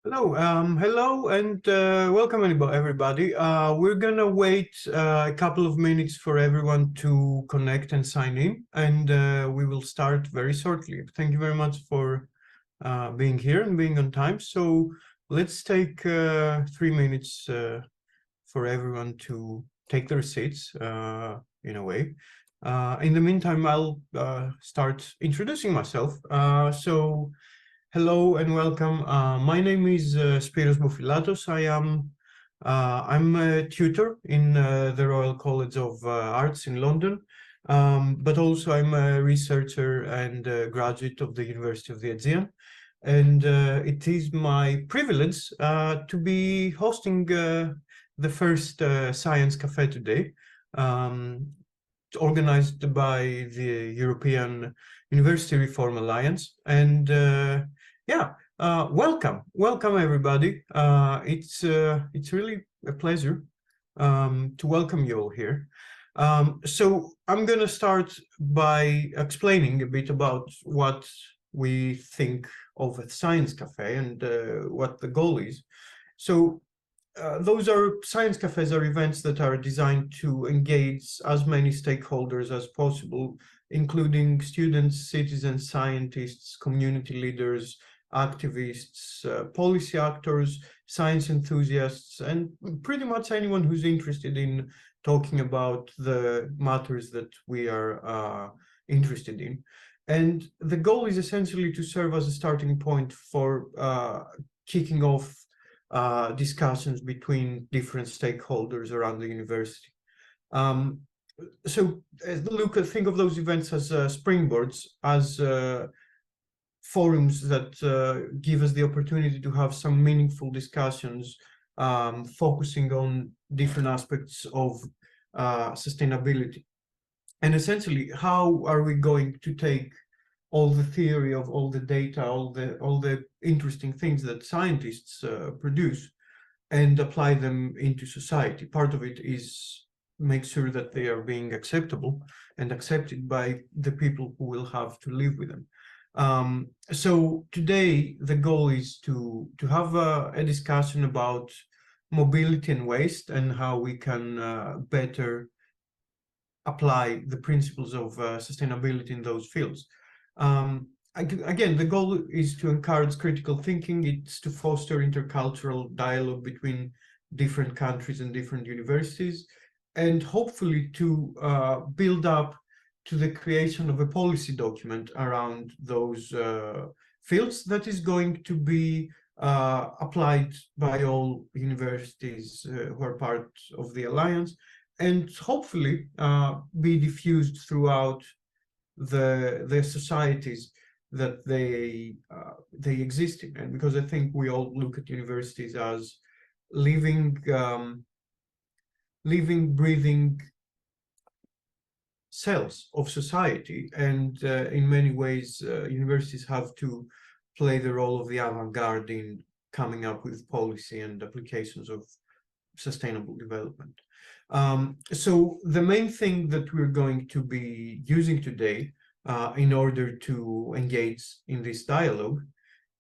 Hello and welcome everybody. We're gonna wait a couple of minutes for everyone to connect and sign in, and we will start very shortly. Thank you very much for being here and being on time. So let's take 3 minutes for everyone to take their seats in a way. In the meantime, I'll start introducing myself. Hello and welcome. My name is Spiros Boufilatos. I'm a tutor in the Royal College of Arts in London, but also I'm a researcher and a graduate of the University of the Aegean. And it is my privilege to be hosting the first Science Café today, organized by the European University Reform Alliance. And welcome everybody. It's really a pleasure to welcome you all here. So I'm gonna start by explaining a bit about what we think of a Science Cafe and what the goal is. So those are Science Cafes are events that are designed to engage as many stakeholders as possible, including students, citizens, scientists, community leaders, activists, policy actors, science enthusiasts, and pretty much anyone who's interested in talking about the matters that we are interested in. And the goal is essentially to serve as a starting point for kicking off discussions between different stakeholders around the university. Think of those events as springboards, as forums that give us the opportunity to have some meaningful discussions, focusing on different aspects of sustainability. And essentially, how are we going to take all the theory of all the data, all the interesting things that scientists produce, and apply them into society? Part of it is make sure that they are being acceptable and accepted by the people who will have to live with them. So today the goal is to have a discussion about mobility and waste and how we can better apply the principles of sustainability in those fields. Again, the goal is to encourage critical thinking. It's to foster intercultural dialogue between different countries and different universities, and hopefully to build up to the creation of a policy document around those fields that is going to be applied by all universities who are part of the Alliance, and hopefully be diffused throughout the societies that they exist in. And because I think we all look at universities as living, breathing cells of society, and in many ways universities have to play the role of the avant-garde in coming up with policy and applications of sustainable development. So the main thing that we're going to be using today in order to engage in this dialogue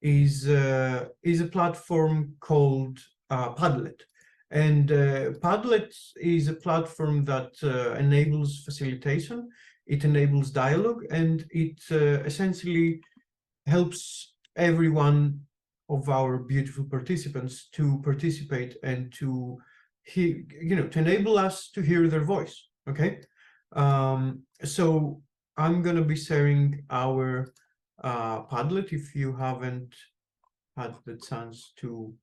is a platform called Padlet. And Padlet is a platform that enables facilitation, it enables dialogue, and it essentially helps every one of our beautiful participants to participate and to hear, to enable us to hear their voice. Okay, so I'm going to be sharing our Padlet if you haven't had the chance to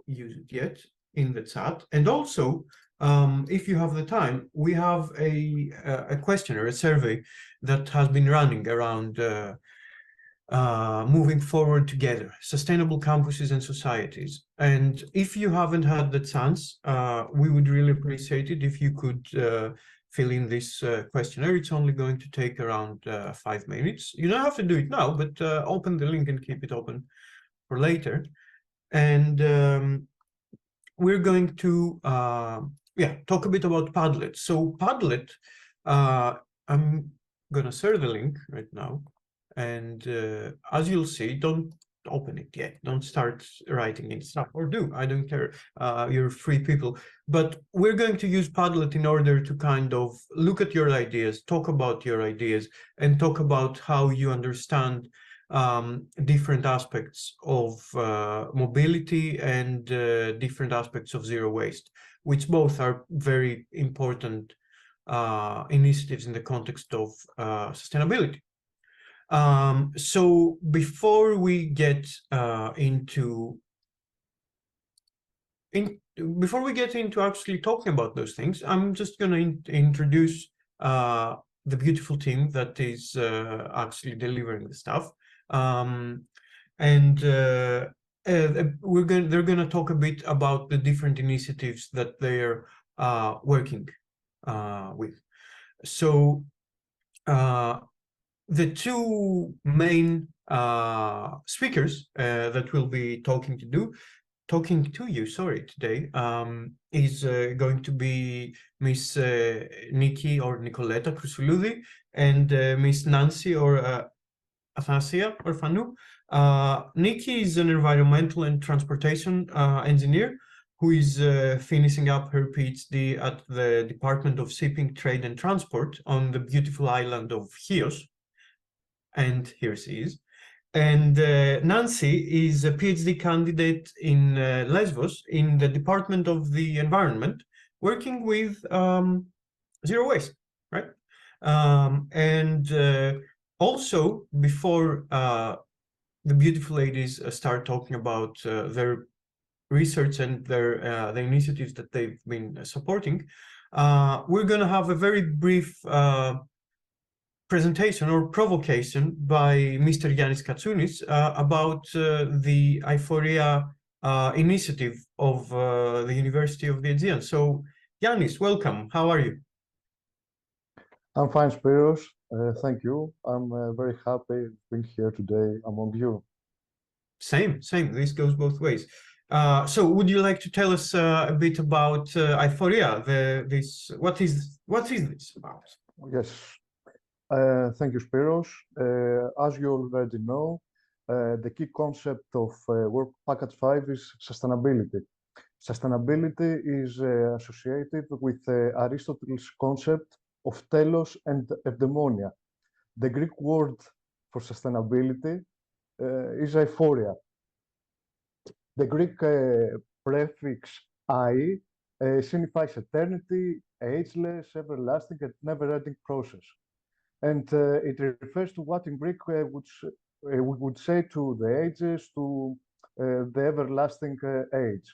use it yet, in the chat. And also, if you have the time, we have a questionnaire, a survey that has been running around moving forward together, sustainable campuses and societies. And if you haven't had the chance, we would really appreciate it if you could fill in this questionnaire. It's only going to take around 5 minutes. You don't have to do it now, but open the link and keep it open for later. And we're going to talk a bit about Padlet. So Padlet, I'm gonna share the link right now, and as you'll see, don't open it yet. Don't start writing in stuff, or do. I don't care. You're free people. But we're going to use Padlet in order to kind of look at your ideas, talk about your ideas, and talk about how you understand different aspects of mobility and different aspects of zero waste, which both are very important initiatives in the context of sustainability. So before we get into actually talking about those things, I'm just going to introduce the beautiful team that is actually delivering the stuff. And they're going to talk a bit about the different initiatives that they're working with. So the two main speakers that will be talking to you, sorry, today is going to be Miss Nikki or Nicoletta Krusouloudi and Miss Nancy or Athasia or Fanu. Nikki is an environmental and transportation engineer who is finishing up her PhD at the Department of Shipping, Trade and Transport on the beautiful island of Chios. And here she is. And Nancy is a PhD candidate in Lesbos in the Department of the Environment, working with zero waste, right? And also, before the beautiful ladies start talking about their research and the initiatives that they've been supporting, we're going to have a very brief presentation or provocation by Mr. Yannis Katsounis about the Euphoria initiative of the University of the Aegean. So, Yannis, welcome. How are you? I'm fine, Spiros. Thank you. I'm very happy being here today among you. Same. This goes both ways. So, would you like to tell us a bit about Euphoria? What is this about? Yes. Thank you, Spiros. As you already know, the key concept of Work Package 5 is sustainability. Sustainability is associated with Aristotle's concept of telos and eudaimonia. The Greek word for sustainability is euphoria. The Greek prefix "ai" signifies eternity, ageless, everlasting, and never-ending process. And it refers to what in Greek we would say to the ages, to the everlasting age.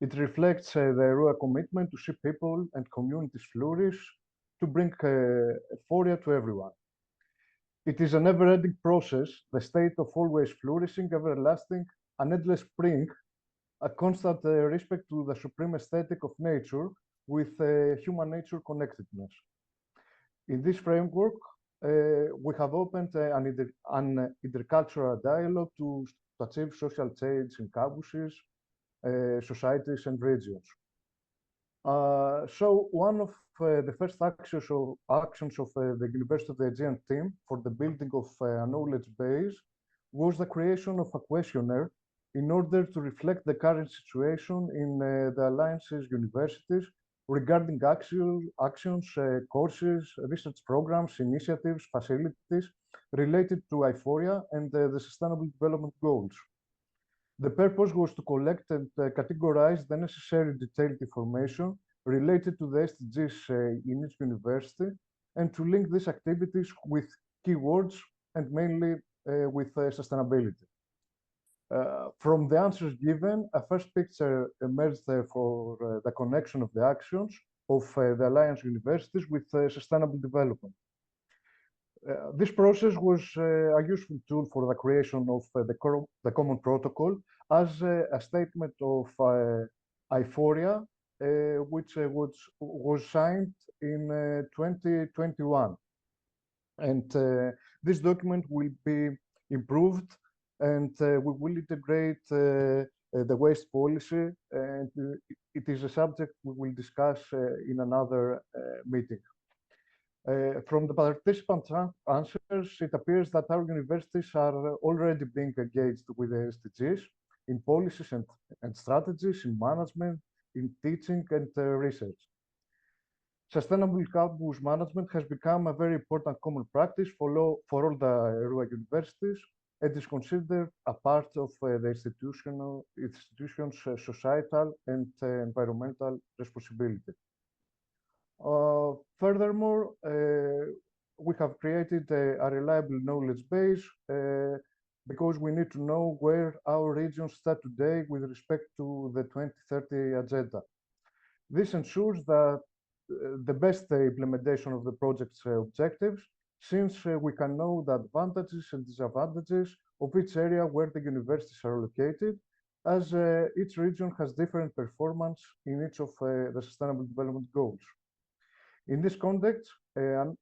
It reflects the ERUA commitment to see people and communities flourish, to bring euphoria to everyone. It is a never-ending process, the state of always flourishing, everlasting, an endless spring, a constant respect to the supreme aesthetic of nature with human nature connectedness. In this framework, we have opened an intercultural dialogue to achieve social change in campuses, societies, and regions. So one of the first actions of the University of the Aegean team for the building of a knowledge base was the creation of a questionnaire in order to reflect the current situation in the Alliance's universities regarding actions, courses, research programs, initiatives, facilities related to Euphoria and the Sustainable Development Goals. The purpose was to collect and categorize the necessary detailed information related to the SDGs in each university and to link these activities with keywords and mainly with sustainability. From the answers given, a first picture emerged for the connection of the actions of the Alliance universities with sustainable development. This process was a useful tool for the creation of the common protocol as a statement of Euphoria, which was signed in 2021. And this document will be improved and we will integrate the waste policy, and it is a subject we will discuss in another meeting. From the participants' answers, it appears that our universities are already being engaged with the SDGs in policies and strategies, in management, in teaching and research. Sustainable campus management has become a very important common practice for all the ERUA universities and is considered a part of the institution's societal and environmental responsibility. Furthermore, we have created a reliable knowledge base because we need to know where our regions stand today with respect to the 2030 agenda. This ensures that the best implementation of the project's objectives, since we can know the advantages and disadvantages of each area where the universities are located, as each region has different performance in each of the Sustainable Development Goals. In this context, a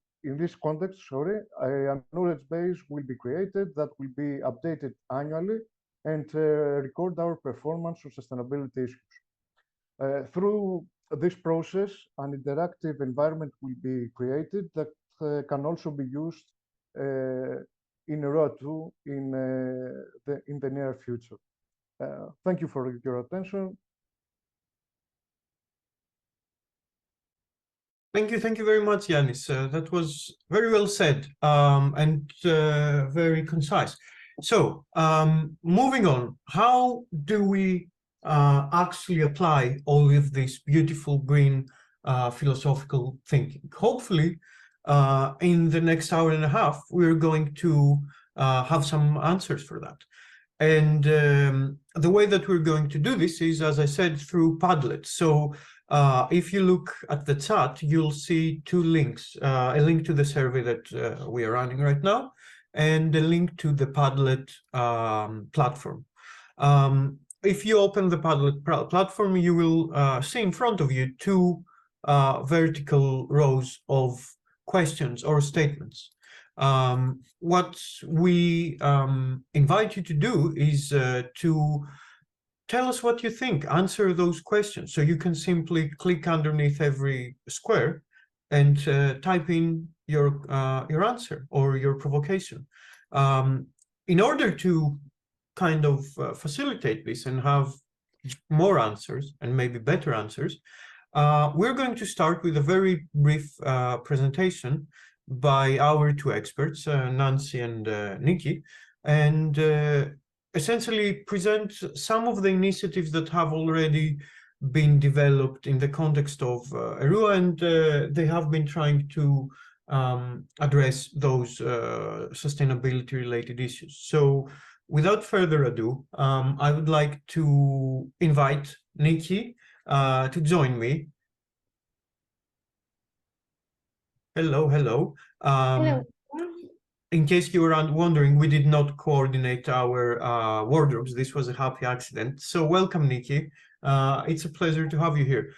knowledge base will be created that will be updated annually and record our performance on sustainability issues. Through this process, an interactive environment will be created that can also be used in ERUA 2 in the near future. Thank you for your attention. Thank you very much, Yanis. That was very well said and very concise. So, moving on, how do we actually apply all of this beautiful green philosophical thinking? Hopefully, in the next hour and a half, we're going to have some answers for that. And the way that we're going to do this is, as I said, through Padlet. So if you look at the chat, you'll see two links, a link to the survey that we are running right now, and a link to the Padlet platform. If you open the Padlet platform, you will see in front of you two vertical rows of questions or statements. What we invite you to do is to tell us what you think, answer those questions. So you can simply click underneath every square and type in your answer or your provocation. In order to kind of facilitate this and have more answers and maybe better answers, we're going to start with a very brief presentation by our two experts, Nancy and Nikki, and essentially present some of the initiatives that have already been developed in the context of ERUA, and they have been trying to address those sustainability-related issues. So without further ado, I would like to invite Nikki to join me. Hello. Hello. In case you were wondering, we did not coordinate our wardrobes. This was a happy accident. So welcome, Nikki. It's a pleasure to have you here.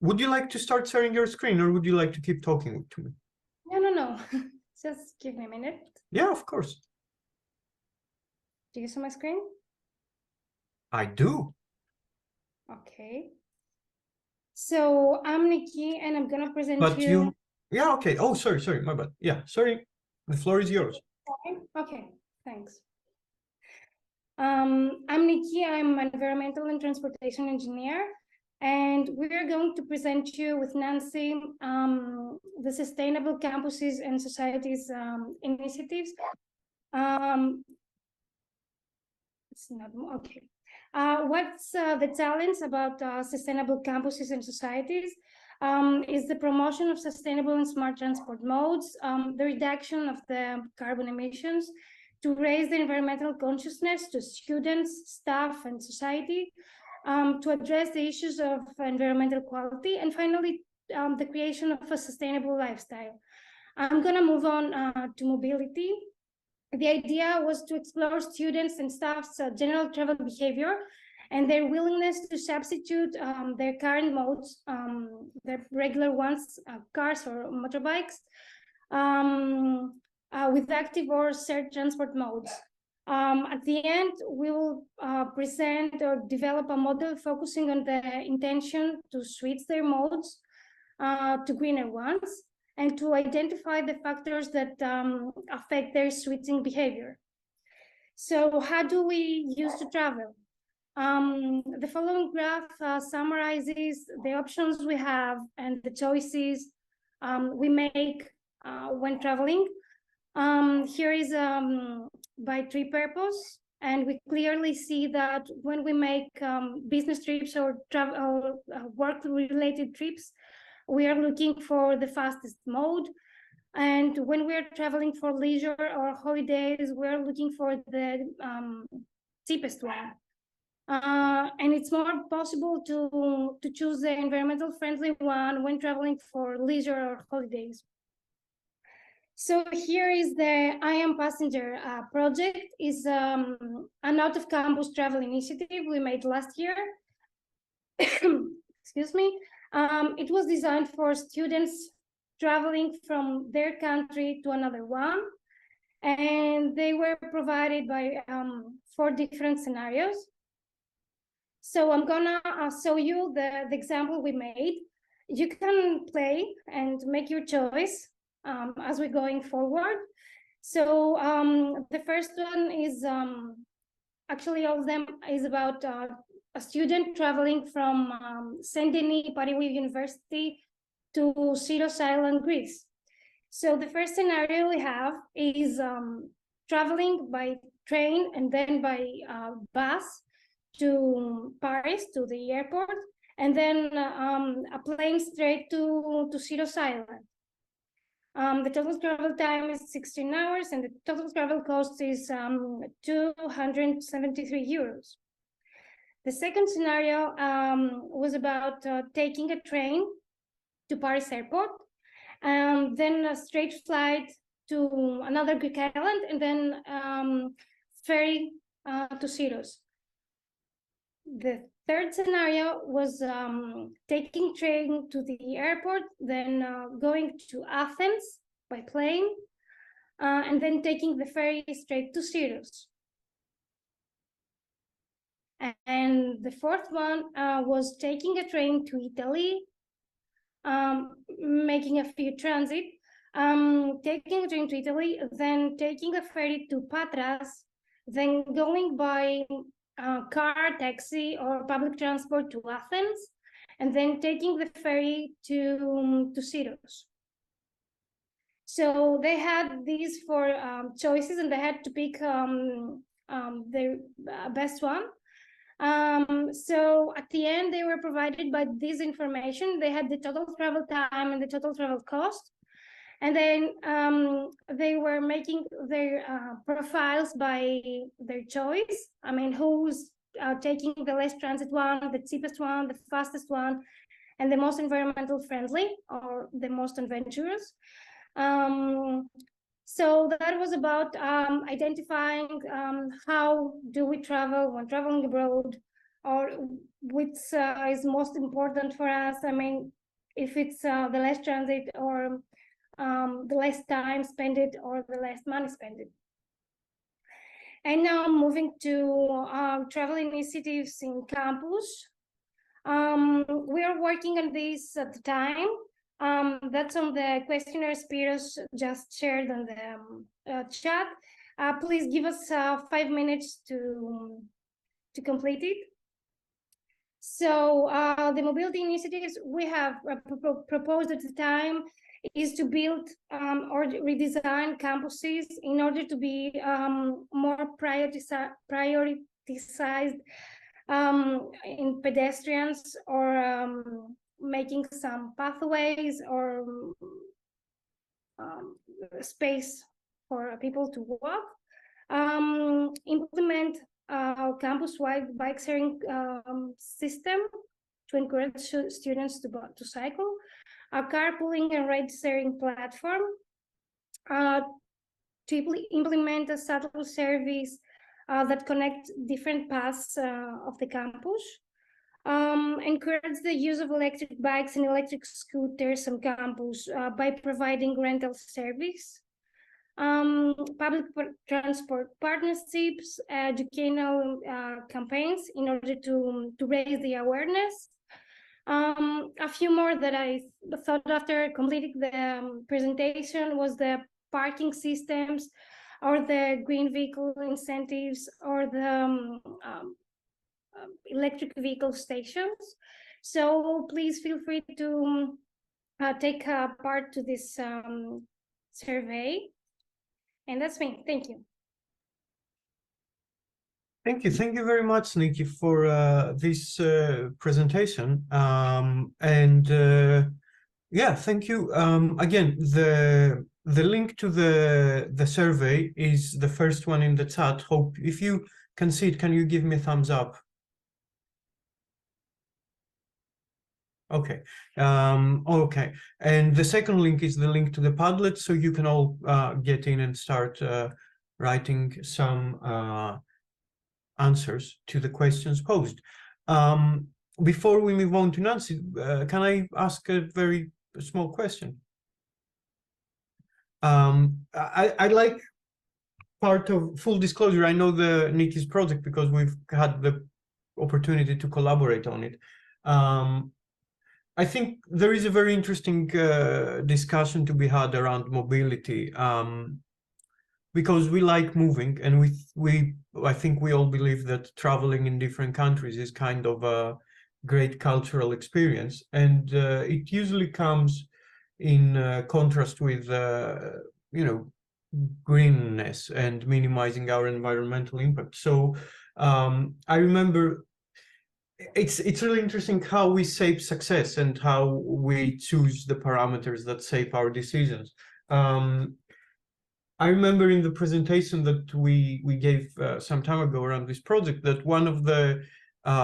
Would you like to start sharing your screen, or would you like to keep talking to me? No. Just give me a minute. Yeah, of course. Do you see my screen? I do. Okay. So I'm Nikki, and I'm gonna present you. Yeah, okay. Oh, sorry, my bad. Yeah, sorry. The floor is yours. Okay, thanks. I'm Nikki. I'm an environmental and transportation engineer, and we're going to present you with Nancy the Sustainable Campuses and Societies initiatives. It's not okay. What's the challenge about sustainable campuses and societies is the promotion of sustainable and smart transport modes, the reduction of the carbon emissions, to raise the environmental consciousness to students, staff, and society, to address the issues of environmental quality, and finally, the creation of a sustainable lifestyle. I'm going to move on to mobility. The idea was to explore students and staff's general travel behavior and their willingness to substitute their current modes, the regular ones, cars or motorbikes, with active or shared transport modes. At the end, we will present or develop a model focusing on the intention to switch their modes to greener ones, and to identify the factors that affect their switching behavior. So how do we use to travel? The following graph summarizes the options we have and the choices we make when traveling. Here is by trip purpose, and we clearly see that when we make business trips or travel or work-related trips, we are looking for the fastest mode. And when we are traveling for leisure or holidays, we're looking for the cheapest one. And it's more possible to choose the environmental friendly one when traveling for leisure or holidays. So here is the I Am Passenger project. Is an out-of-campus travel initiative we made last year. Excuse me. It was designed for students traveling from their country to another one, and they were provided by 4 different scenarios. So I'm gonna show you the example we made. You can play and make your choice as we're going forward. So the first one is actually all of them is about a student traveling from Saint-Denis, Paris University to Syros Island, Greece. So the first scenario we have is traveling by train and then by bus to Paris, to the airport, and then a plane straight to Syros Island. The total travel time is 16 hours, and the total travel cost is 273 euros. The second scenario was about taking a train to Paris airport, then a straight flight to another Greek island, and then ferry to Syros. The third scenario was taking train to the airport, then going to Athens by plane, and then taking the ferry straight to Syros. And the fourth one was taking a train to Italy, making a few transit, taking a train to Italy, then taking a ferry to Patras, then going by car, taxi, or public transport to Athens, and then taking the ferry to Syros. So they had these 4 choices, and they had to pick the best one. So at the end, they were provided by this information. They had the total travel time and the total travel cost. And then they were making their profiles by their choice. I mean, who's taking the less transit one, the cheapest one, the fastest one, and the most environmental friendly or the most adventurous. So that was about identifying how do we travel when traveling abroad, or which is most important for us. I mean, if it's the less transit or the less time spent it or the less money spent it. And now moving to travel initiatives in campus. We are working on this at the time. That's on the questionnaire Spiros just shared on the chat. Please give us 5 minutes to complete it. So the mobility initiatives we have proposed at the time is to build or redesign campuses in order to be more prioritized in pedestrians, or making some pathways or space for people to walk, implement a campus-wide bike sharing system to encourage students to cycle, a carpooling and ride-sharing platform, to implement a shuttle service that connects different paths of the campus, encourage the use of electric bikes and electric scooters on campus by providing rental service, public transport partnerships, educational campaigns in order to raise the awareness, A few more that I thought after completing the presentation was the parking systems, or the green vehicle incentives, or the electric vehicle stations. So please feel free to take part to this survey. And that's me. Thank you. Thank you. Thank you very much, Nikki, for this presentation. Yeah, thank you. Again, the link to the survey is the first one in the chat. Hope if you can see it, can you give me a thumbs up? Okay. Okay. And the second link is the link to the Padlet, so you can all get in and start writing some answers to the questions posed. Before we move on to Nancy, can I ask a very small question? I like part of full disclosure. I know the Nikki's project because we've had the opportunity to collaborate on it. I think there is a very interesting discussion to be had around mobility. Because we like moving, and I think we all believe that traveling in different countries is kind of a great cultural experience, and it usually comes in contrast with you know, greenness and minimizing our environmental impact. So I remember it's really interesting how we shape success and how we choose the parameters that shape our decisions. I remember in the presentation that we gave some time ago around this project that one of the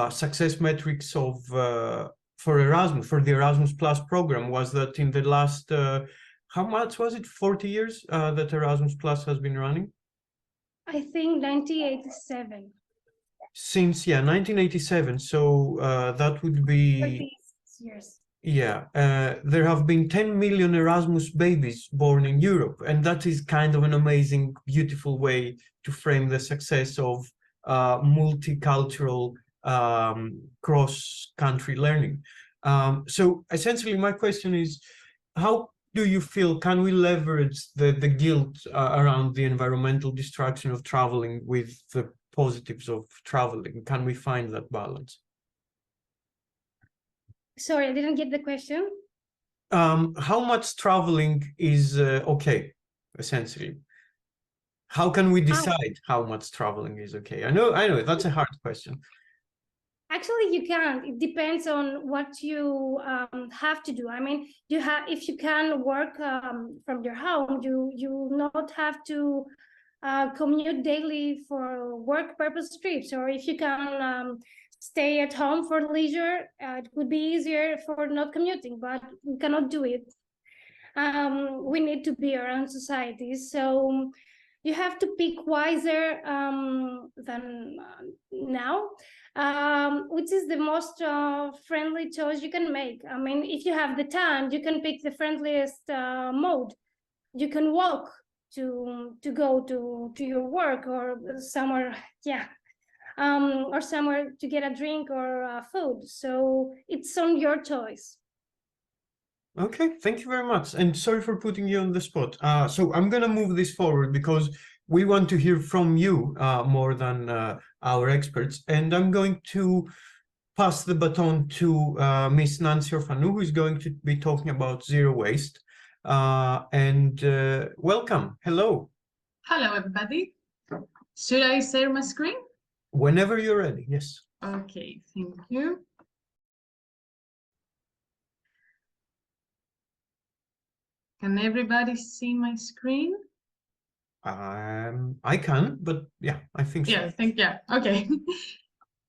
success metrics of for the Erasmus Plus program was that in the last how much was it, 40 years that Erasmus Plus has been running? I think 1987. Since 1987, so that would be 36 years. Yeah, there have been 10 million Erasmus babies born in Europe, and that is kind of an amazing, beautiful way to frame the success of multicultural cross-country learning. So essentially, my question is, how do you feel, can we leverage the guilt around the environmental destruction of traveling with the positives of traveling? Can we find that balance? Sorry, I didn't get the question. How much traveling is okay, essentially? How can we decide how much traveling is okay? I know, that's a hard question. Actually, you can't. It depends on what you have to do. I mean, if you can work from your home, you not have to commute daily for work purpose trips, or if you can stay at home for leisure, it would be easier for not commuting, but we cannot do it. We need to be around society, so you have to pick wiser than now, which is the most friendly choice you can make. I mean, if you have the time, you can pick the friendliest mode. You can walk to go to your work, or somewhere, or somewhere to get a drink or food. So it's on your choice. Okay, thank you very much. And sorry for putting you on the spot. So I'm going to move this forward because we want to hear from you more than our experts. And I'm going to pass the baton to Miss Nancy Orfanou, who is going to be talking about zero waste. Welcome. Hello. Hello, everybody. Should I share my screen? Whenever you're ready, yes. Okay, thank you. Can everybody see my screen? I can, but yeah, I think so. Yeah, okay.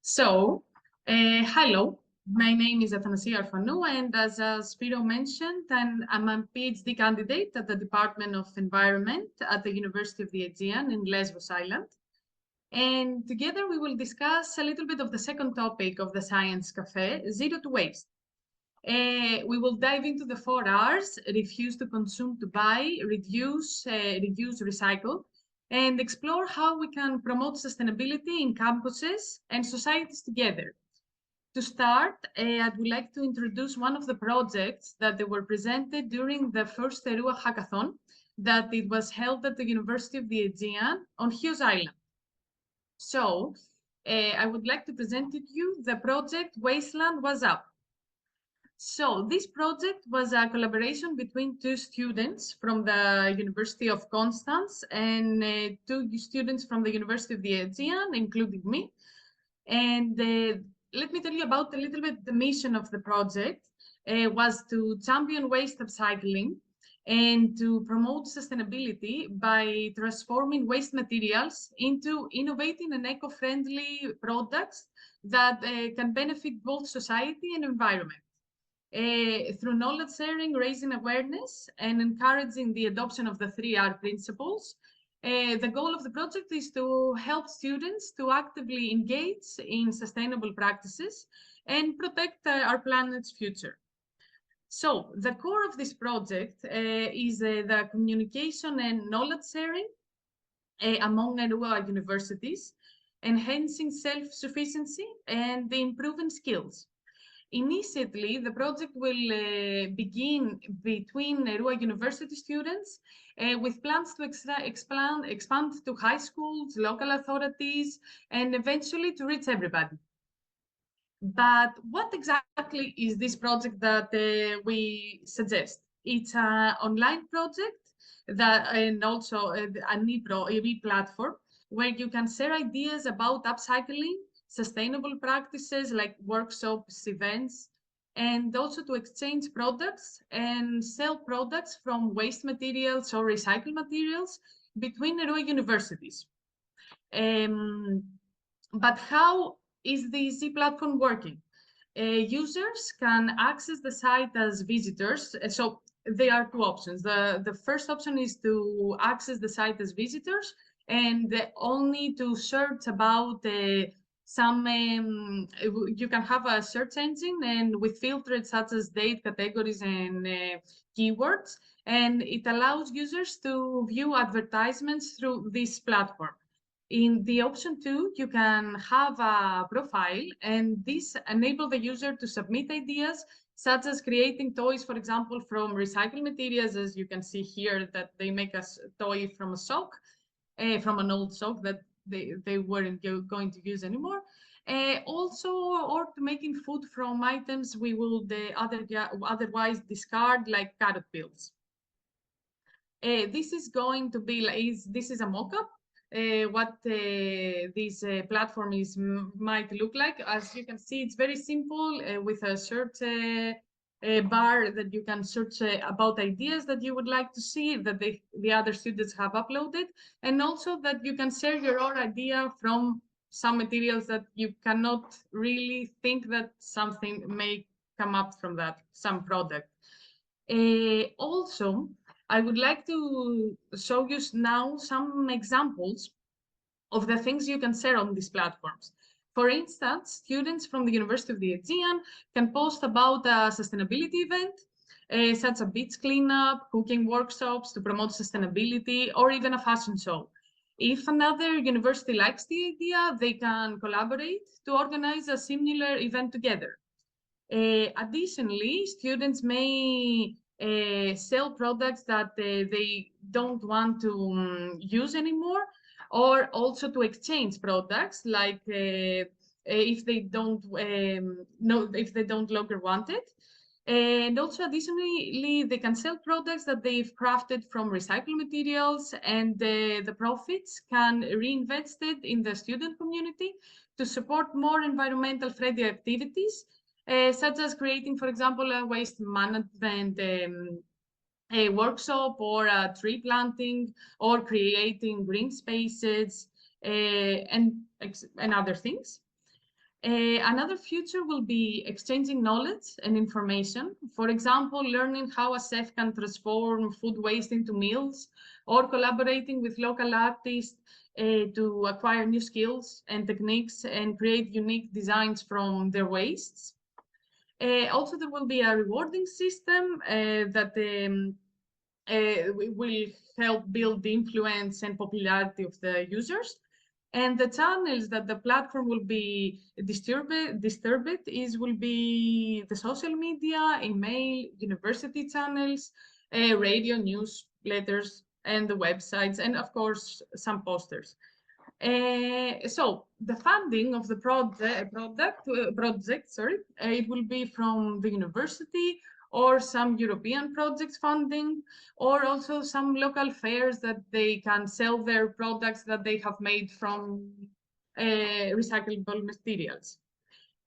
So, hello, my name is Athanasia Orfanou, and as Spiro mentioned, I'm a PhD candidate at the Department of Environment at the University of the Aegean in Lesbos Island. And together we will discuss a little bit of the second topic of the Science Café, zero to waste. We will dive into the 4 R's: refuse to consume to buy, reduce, reuse, recycle, and explore how we can promote sustainability in campuses and societies together. To start, I would like to introduce one of the projects that they were presented during the first ERUA hackathon that it was held at the University of the Aegean on Chios Island. So I would like to present to you the project Wasteland Was Up. So this project was a collaboration between two students from the University of Constance and two students from the University of the Aegean, including me. And let me tell you about a little bit the mission of the project. Was to champion waste upcycling and to promote sustainability by transforming waste materials into innovative and eco-friendly products that can benefit both society and environment. Through knowledge sharing, raising awareness, and encouraging the adoption of the 3R principles, the goal of the project is to help students to actively engage in sustainable practices and protect our planet's future. So the core of this project is the communication and knowledge sharing among ERUA universities, enhancing self-sufficiency and improving skills. Initially, the project will begin between ERUA university students with plans to expand to high schools, local authorities, and eventually to reach everybody. But what exactly is this project that we suggest? It's an online project that, and also an e-platform where you can share ideas about upcycling, sustainable practices like workshops, events, and also to exchange products and sell products from waste materials or recycled materials between ERUA universities. But how is the e-platform working? Users can access the site as visitors. So there are two options. The first option is to access the site as visitors and only to search about some, you can have a search engine and with filters such as date, categories, and keywords. And it allows users to view advertisements through this platform. In the option 2, you can have a profile, and this enables the user to submit ideas, such as creating toys, for example, from recycled materials, as you can see here, that they make a toy from a sock, from an old sock that they weren't going to use anymore. Also, or to making food from items we would otherwise discard, like carrot peels. This is going to be, this is a mock-up. What this platform might look like. As you can see, it's very simple with a search bar that you can search about ideas that you would like to see that the other students have uploaded, and also that you can share your own idea from some materials that you cannot really think that something may come up from that, some product. Also, I would like to show you now some examples of the things you can share on these platforms. For instance, students from the University of the Aegean can post about a sustainability event, such as beach cleanup, cooking workshops to promote sustainability, or even a fashion show. If another university likes the idea, they can collaborate to organize a similar event together. Additionally, students may sell products that they don't want to use anymore, or also to exchange products, like if they don't if they don't longer want it. And also, additionally, they can sell products that they've crafted from recycled materials, and the profits can reinvest it in the student community to support more environmental friendly activities, such as creating, for example, a waste management a workshop, or a tree planting, or creating green spaces, and other things. Another future will be exchanging knowledge and information. For example, learning how a chef can transform food waste into meals, or collaborating with local artists to acquire new skills and techniques and create unique designs from their wastes. Also, there will be a rewarding system that will help build the influence and popularity of the users. And the channels that the platform will be distributed will be the social media, email, university channels, radio, newsletters, and the websites, and of course, some posters. So the funding of the project, it will be from the university or some European projects funding, or also some local fairs that they can sell their products that they have made from recyclable materials.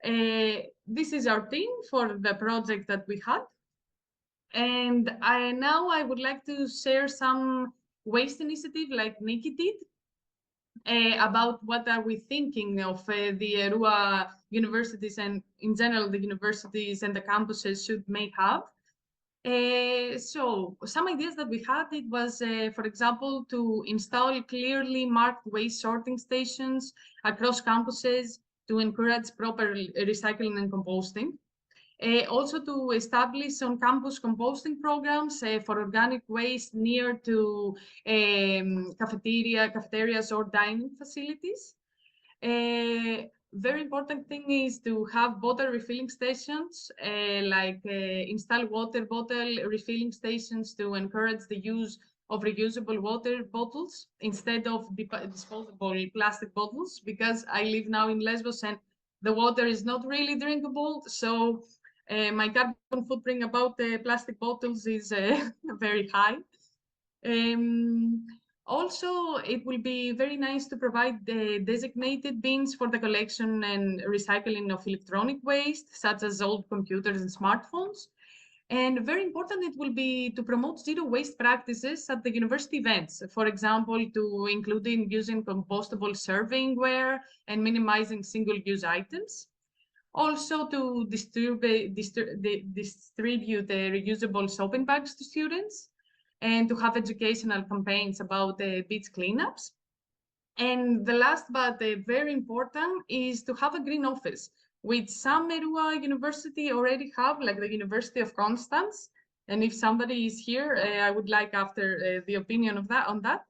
This is our team for the project that we had. And now I would like to share some waste initiative like Nikki did. About what are we thinking of the ERUA universities, and in general the universities and the campuses may have. So some ideas that we had, it was, for example, to install clearly marked waste sorting stations across campuses to encourage proper recycling and composting. Also to establish on-campus composting programs for organic waste near to cafeterias or dining facilities. Very important thing is to have bottle refilling stations, install water bottle refilling stations to encourage the use of reusable water bottles instead of disposable plastic bottles, because I live now in Lesbos and the water is not really drinkable. So my carbon footprint about the plastic bottles is very high. Also, it will be very nice to provide the designated bins for the collection and recycling of electronic waste, such as old computers and smartphones. And very important, it will be to promote zero waste practices at the university events. For example, to including using compostable servingware and minimizing single-use items. Also to distribute the reusable shopping bags to students, and to have educational campaigns about beach cleanups. And the last but very important is to have a green office, which some ERUA university already have, like the University of Constance. And if somebody is here, I would like after the opinion of that on that.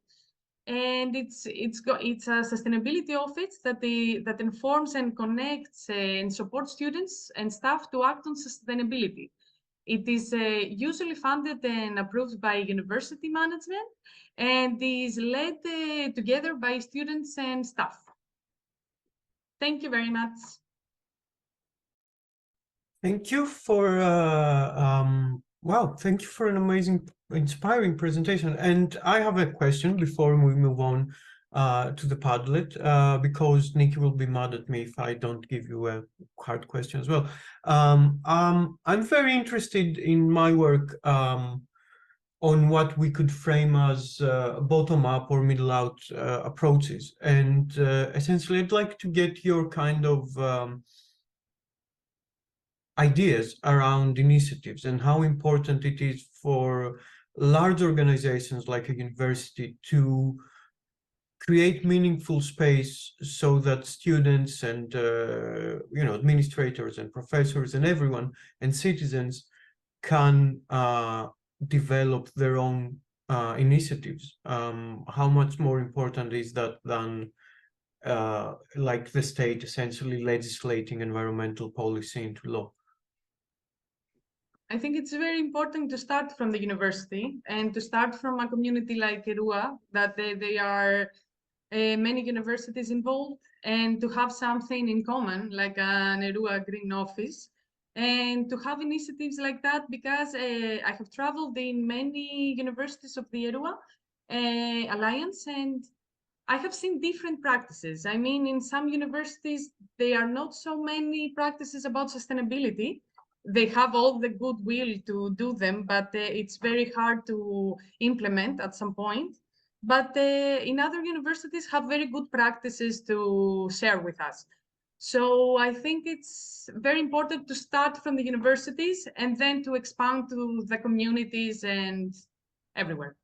And it's a sustainability office that informs and connects and supports students and staff to act on sustainability. It is usually funded and approved by university management, and is led together by students and staff. Thank you very much. Thank you for wow, thank you for an amazing, inspiring presentation. And I have a question before we move on to the Padlet, because Nikki will be mad at me if I don't give you a hard question as well. I'm very interested in my work on what we could frame as bottom-up or middle-out approaches. And essentially, I'd like to get your kind of ideas around initiatives and how important it is for large organizations like a university to create meaningful space so that students and administrators and professors and everyone and citizens can develop their own initiatives. How much more important is that than like the state essentially legislating environmental policy into law? I think it's very important to start from the university and to start from a community like ERUA, that they are many universities involved, and to have something in common like an ERUA Green Office, and to have initiatives like that, because I have traveled in many universities of the ERUA Alliance, and I have seen different practices. I mean, in some universities, there are not so many practices about sustainability. They have all the goodwill to do them, but it's very hard to implement at some point. But in other universities have very good practices to share with us. So I think it's very important to start from the universities and then to expand to the communities and everywhere.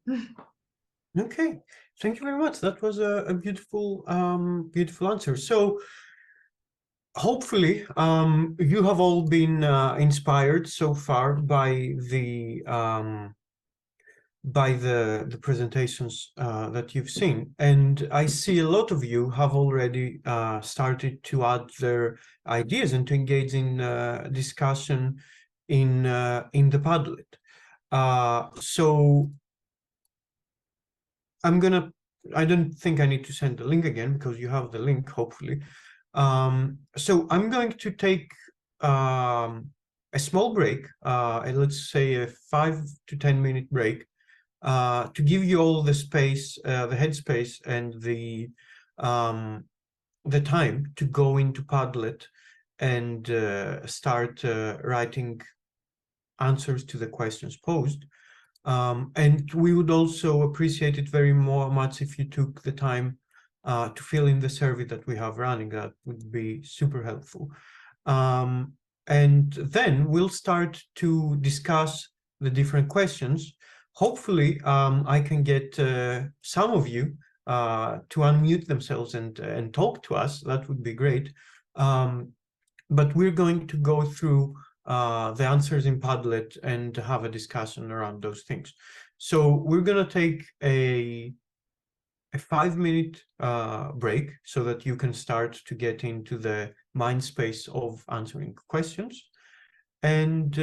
Okay, thank you very much. That was a beautiful, beautiful answer. So hopefully, you have all been inspired so far by by the presentations that you've seen. And I see a lot of you have already started to add their ideas and to engage in discussion in the Padlet. So I don't think I need to send the link again because you have the link, hopefully. So I'm going to take a small break, let's say a 5 to 10 minute break, to give you all the space, the headspace and the time to go into Padlet and start writing answers to the questions posed. And we would also appreciate it very much if you took the time to fill in the survey that we have running. That would be super helpful. And then we'll start to discuss the different questions. Hopefully, I can get some of you to unmute themselves and talk to us. That would be great. But we're going to go through the answers in Padlet and have a discussion around those things. So we're going to take a 5-minute break so that you can start to get into the mind space of answering questions. And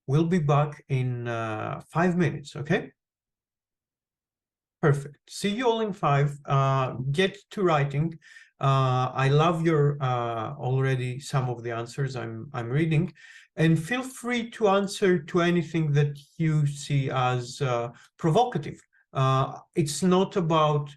we'll be back in 5 minutes, okay? Perfect. See you all in 5. Get to writing. I love your already some of the answers I'm reading, and feel free to answer to anything that you see as provocative. It's not about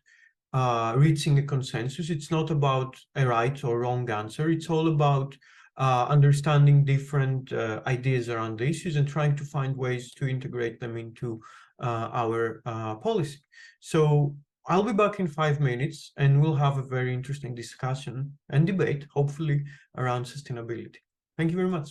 reaching a consensus. It's not about a right or wrong answer. It's all about understanding different ideas around the issues and trying to find ways to integrate them into our policy. So I'll be back in 5 minutes and we'll have a very interesting discussion and debate, hopefully, around sustainability. Thank you very much.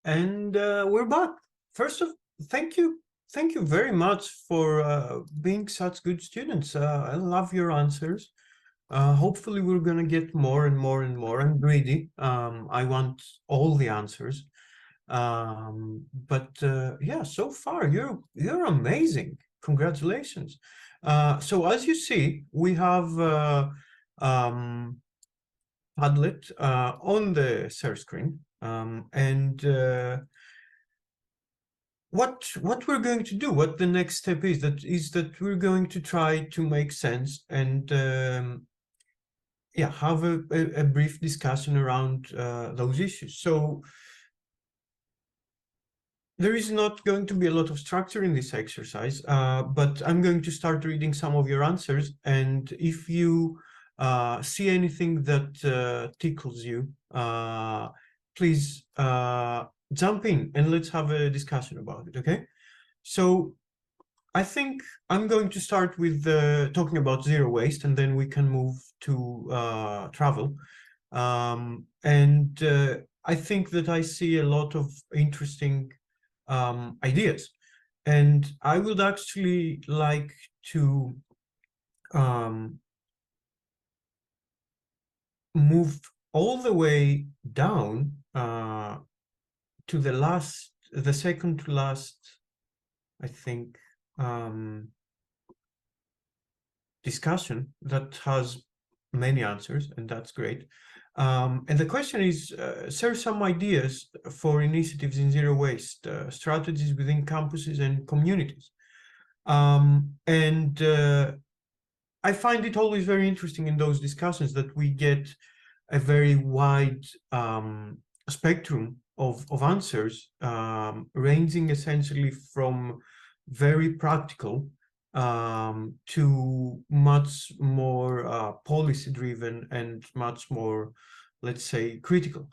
And we're back. Thank you very much for being such good students. I love your answers. Hopefully we're gonna get more and more and more. I'm greedy. I want all the answers. But yeah, so far you're amazing. Congratulations. So as you see, we have Padlet on the share screen, and what we're going to do, what the next step is that we're going to try to make sense and yeah, have a brief discussion around those issues. So there is not going to be a lot of structure in this exercise, but I'm going to start reading some of your answers, and if you see anything that tickles you, please jump in and let's have a discussion about it, okay? So I think I'm going to start with talking about zero waste, and then we can move to travel. And I think that I see a lot of interesting ideas, and I would actually like to move all the way down to the second to last, I think, discussion that has many answers, and that's great. And the question is, share some ideas for initiatives in zero waste, strategies within campuses and communities. And I find it always very interesting in those discussions that we get a very wide spectrum of answers, ranging essentially from very practical to much more policy driven and much more, let's say, critical.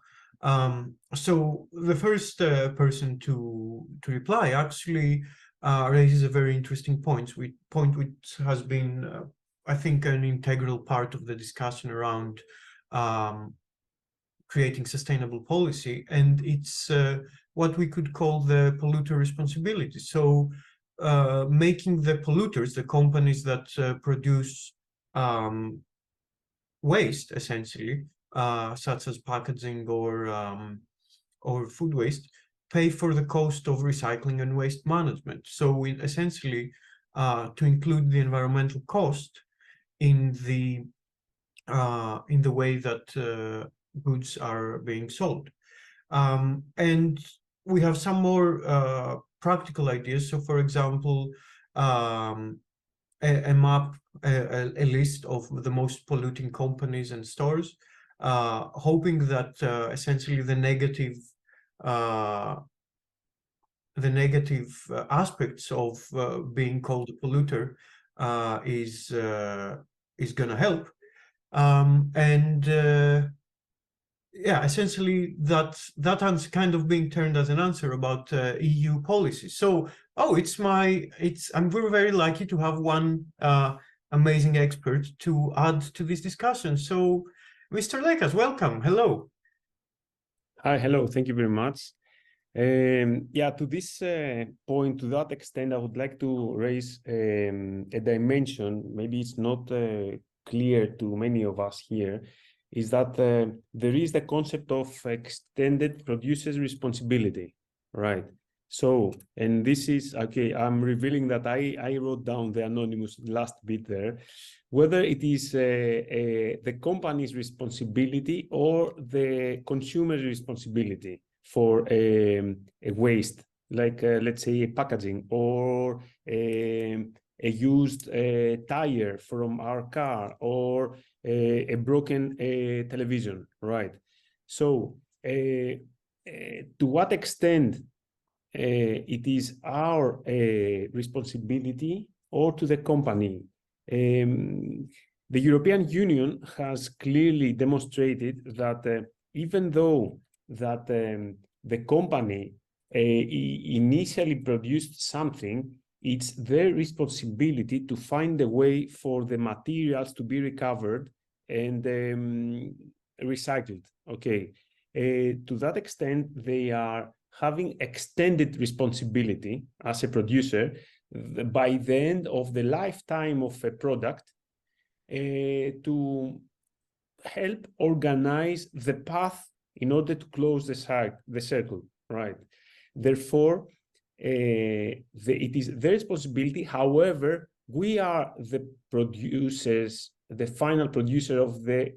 So the first person to reply actually raises a very interesting point which has been I think an integral part of the discussion around creating sustainable policy, and it's what we could call the polluter responsibility. So making the polluters, the companies that produce waste, essentially, such as packaging or food waste, pay for the cost of recycling and waste management. So we essentially to include the environmental cost in the way that goods are being sold. And we have some more practical ideas. So, for example, a map, a list of the most polluting companies and stores, hoping that essentially the negative aspects of being called a polluter is going to help. And yeah, essentially that answer kind of being turned as an answer about EU policy. So, we're very lucky to have one amazing expert to add to this discussion. So, Mr. Lekas, welcome. Hello. Hi, hello. Thank you very much. Yeah, to this point, to that extent, I would like to raise a dimension. Maybe it's not clear to many of us here, is that there is the concept of extended producer's responsibility, right? So, and this is, okay, I'm revealing that I wrote down the anonymous last bit there, whether it is the company's responsibility or the consumer's responsibility for a waste, like let's say a packaging or a used tire from our car or a broken television, right? So to what extent it is our responsibility or to the company? The European Union has clearly demonstrated that even though that the company initially produced something, it's their responsibility to find a way for the materials to be recovered and recycled. Okay, to that extent, they are having extended responsibility as a producer by the end of the lifetime of a product to help organize the path in order to close the circle, right? Therefore, it is their responsibility. However, we are the producers, the final producer of the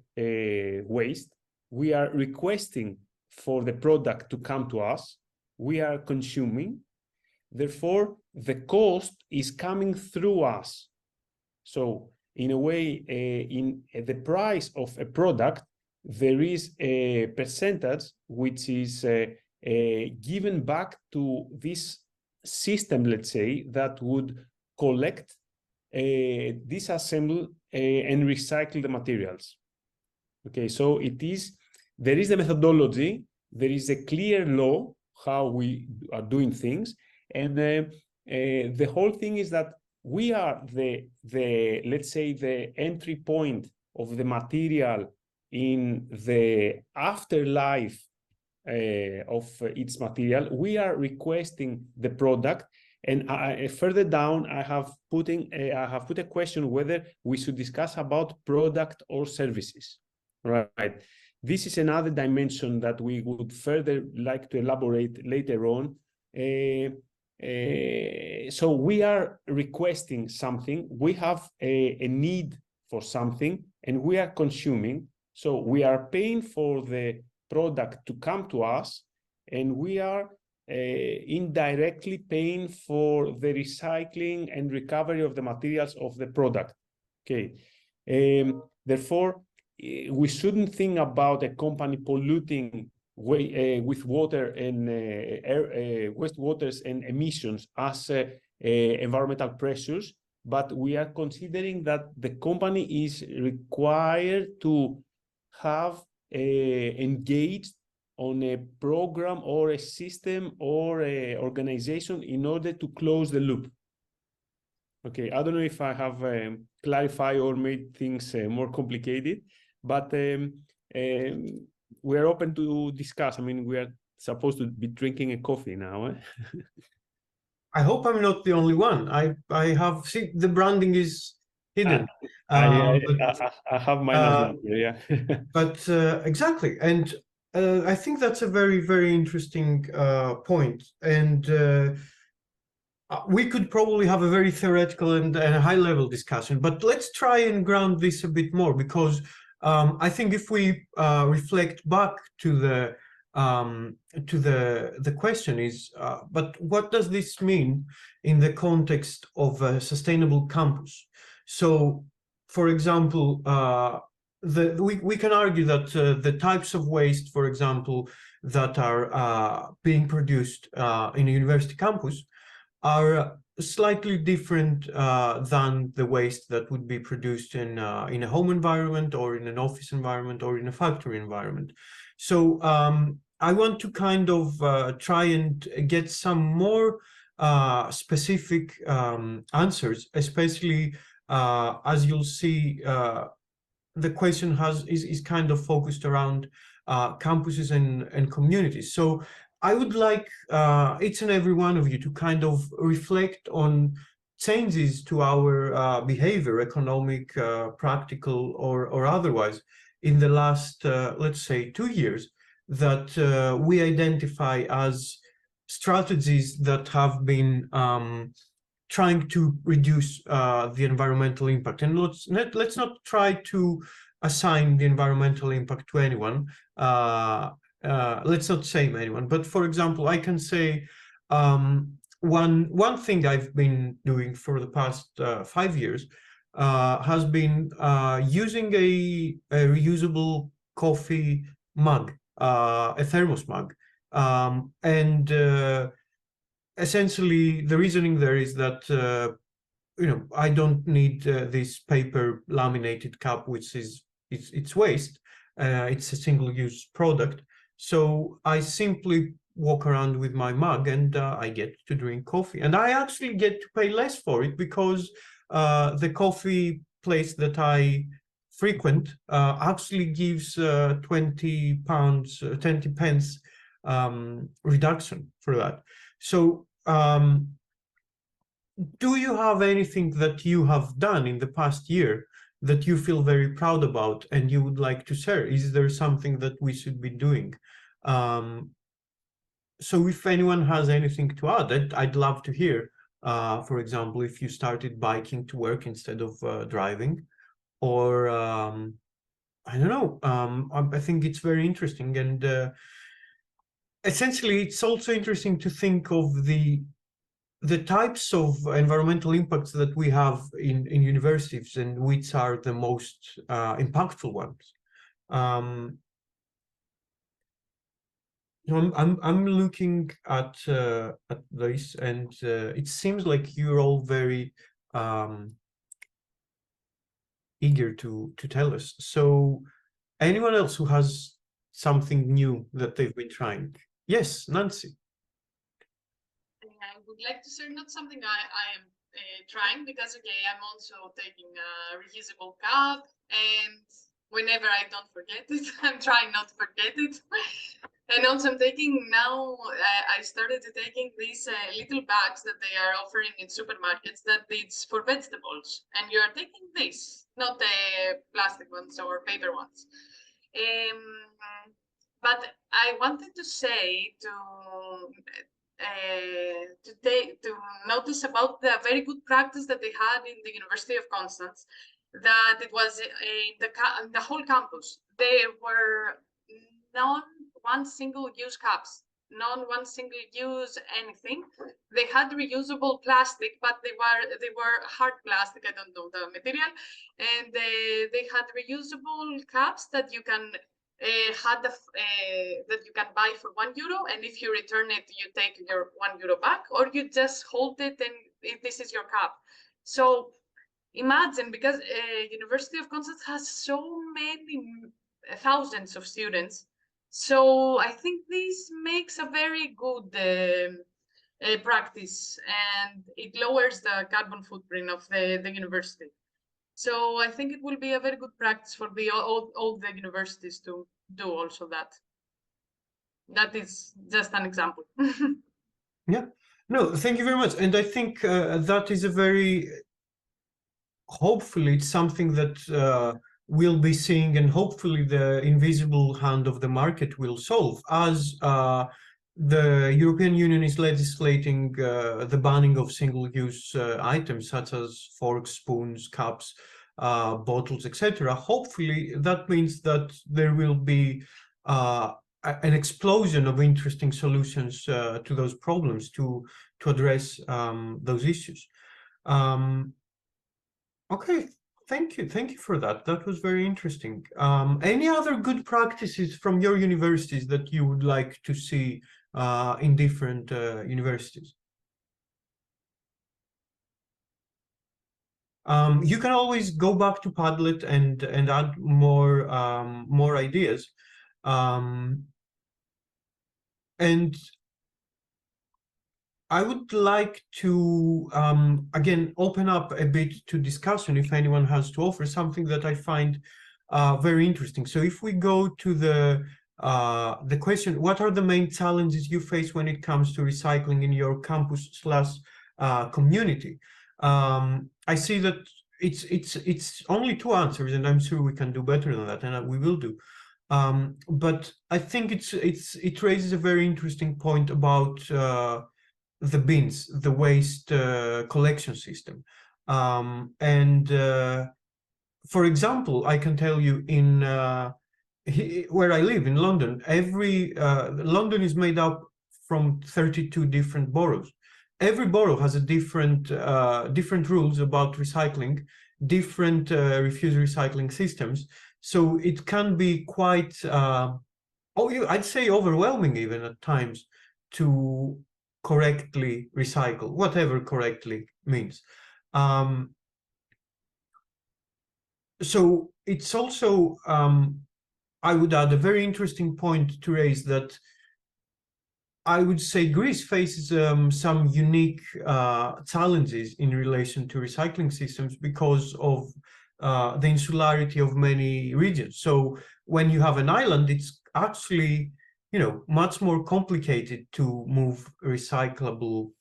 waste. We are requesting for the product to come to us. We are consuming. Therefore, the cost is coming through us. So, in a way, in the price of a product, there is a percentage which is given back to this system, let's say, that would collect, disassemble, and recycle the materials. Okay, so there is a methodology, there is a clear law how we are doing things, and the whole thing is that we are let's say, the entry point of the material in the afterlife of its material. We are requesting the product, and further down I have put a question whether we should discuss about product or services, right? This is another dimension that we would further like to elaborate later on. So we are requesting something, we have a need for something, and we are consuming. So we are paying for the product to come to us, and we are indirectly paying for the recycling and recovery of the materials of the product. Okay. Therefore, we shouldn't think about a company polluting with water and wastewaters and emissions as environmental pressures, but we are considering that the company is required to have engaged on a program or a system or a organization in order to close the loop. Okay, I don't know if I have clarified or made things more complicated, but we're open to discuss. I mean, we are supposed to be drinking a coffee now. I hope I'm not the only one. I have seen the branding is hidden. I have mine as well. Yeah. But exactly, and I think that's a very, very interesting point. And we could probably have a very theoretical and high-level discussion, but let's try and ground this a bit more, because I think if we reflect back to the question is, but what does this mean in the context of a sustainable campus? So, for example, we can argue that the types of waste, for example, that are being produced in a university campus are slightly different than the waste that would be produced in a home environment or in an office environment or in a factory environment. So I want to kind of try and get some more specific answers, especially as you'll see, the question is kind of focused around campuses and communities. So I would like each and every one of you to kind of reflect on changes to our behavior, economic, practical, or otherwise, in the last, let's say, 2 years, that we identify as strategies that have been trying to reduce the environmental impact. And let's not try to assign the environmental impact to anyone. Let's not say anyone, but for example, I can say one thing I've been doing for the past 5 years has been using a reusable coffee mug, a thermos mug, and essentially the reasoning there is that I don't need this paper laminated cup, which is it's waste. It's a single-use product. So I simply walk around with my mug and I get to drink coffee. And I actually get to pay less for it because the coffee place that I frequent actually gives 20 pence reduction for that. So do you have anything that you have done in the past year that you feel very proud about and you would like to share? Is there something that we should be doing? So if anyone has anything to add, I'd love to hear. For example, if you started biking to work instead of driving, or I don't know. I think it's very interesting, and essentially, it's also interesting to think of the types of environmental impacts that we have in universities and which are the most impactful ones. I'm looking at this, and it seems like you're all very eager to tell us. So, anyone else who has something new that they've been trying? Yes, Nancy. I would like to share not something I am trying, because I'm also taking a reusable cup, and whenever I don't forget it, I'm trying not to forget it. And also I'm taking now, I started taking these little bags that they are offering in supermarkets that it's for vegetables, and you're taking this, not the plastic ones or paper ones. But I wanted to say to notice about the very good practice that they had in the University of Constance, that it was in the whole campus. There were one single use cups, one single use anything. They had reusable plastic, but they were hard plastic. I don't know the material, and they had reusable cups that you can that you can buy for €1, and if you return it, you take your €1 back, or you just hold it and this is your cup. So imagine, because University of Constance has so many thousands of students, so I think this makes a very good practice, and it lowers the carbon footprint of the university. So I think it will be a very good practice for all the universities to do also that. That is just an example. Yeah, no, thank you very much. And I think that is a very, hopefully it's something that we'll be seeing, and hopefully the invisible hand of the market will solve, as the European Union is legislating the banning of single-use items such as forks, spoons, cups, bottles, etc. Hopefully that means that there will be an explosion of interesting solutions to those problems, to address those issues. Okay, thank you for that. That was very interesting. Any other good practices from your universities that you would like to see in different universities? You can always go back to Padlet and add more ideas. And I would like to again open up a bit to discussion if anyone has to offer something that I find very interesting. So if we go to the question, what are the main challenges you face when it comes to recycling in your campus/community? I see that it's only 2 answers, and I'm sure we can do better than that, and we will do. But I think it raises a very interesting point about the bins, the waste collection system. For example, I can tell you in where I live in London, London is made up from 32 different boroughs. Every borough has a different rules about recycling, different refuse recycling systems. So it can be quite, I'd say overwhelming even at times to correctly recycle, whatever correctly means. So it's also, I would add a very interesting point to raise, that I would say Greece faces some unique challenges in relation to recycling systems because of the insularity of many regions. So when you have an island, it's actually much more complicated to move recyclable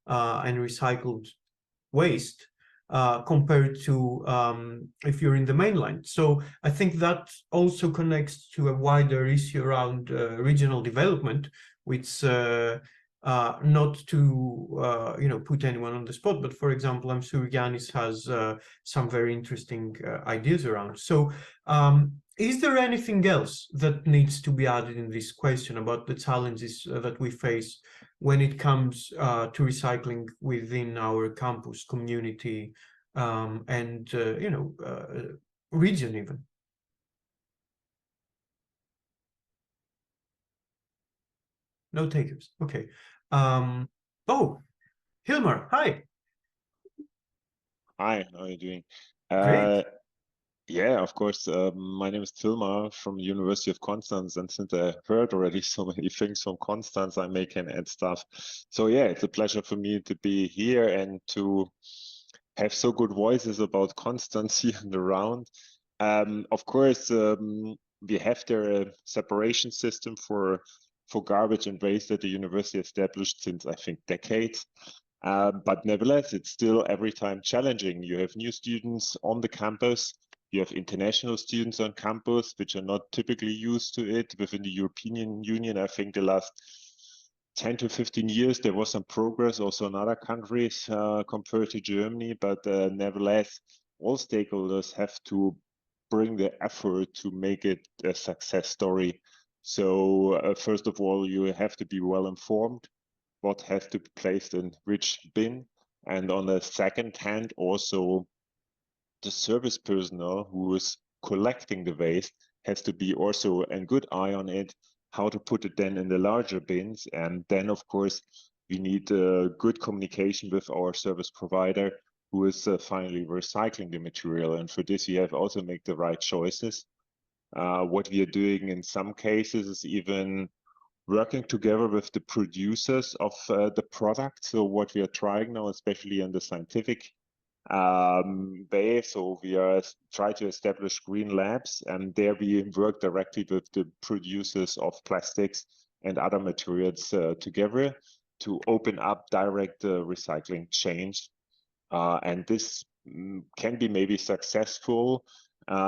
and recycled waste compared to if you're in the mainland. So I think that also connects to a wider issue around regional development, which not to put anyone on the spot, but for example, I'm sure Yanis has some very interesting ideas around. So is there anything else that needs to be added in this question about the challenges that we face when it comes to recycling within our campus community and region even? No takers. Okay. Oh, Hilmar, hi. Hi, how are you doing? Great. Yeah, of course. My name is Tilmar from the University of Constance, and since I heard already so many things from Constance, I may can add stuff. So yeah, it's a pleasure for me to be here and to have so good voices about Constance here and around. Of course, we have there a separation system for garbage and waste that the university established since I think decades. But nevertheless, it's still every time challenging. You have new students on the campus. You have international students on campus, which are not typically used to it. Within the European Union, I think the last 10 to 15 years, there was some progress also in other countries compared to Germany. But nevertheless, all stakeholders have to bring the effort to make it a success story. So first of all, you have to be well informed what has to be placed in which bin. And on the second hand, also the service personnel who is collecting the waste has to be also a good eye on it, how to put it then in the larger bins. And then, of course, we need good communication with our service provider who is finally recycling the material. And for this, we have also make the right choices. What we are doing in some cases is even working together with the producers of the product. So what we are trying now, especially in the scientific way, so we are trying to establish green labs, and there we work directly with the producers of plastics and other materials together to open up direct recycling chains. And this can be maybe successful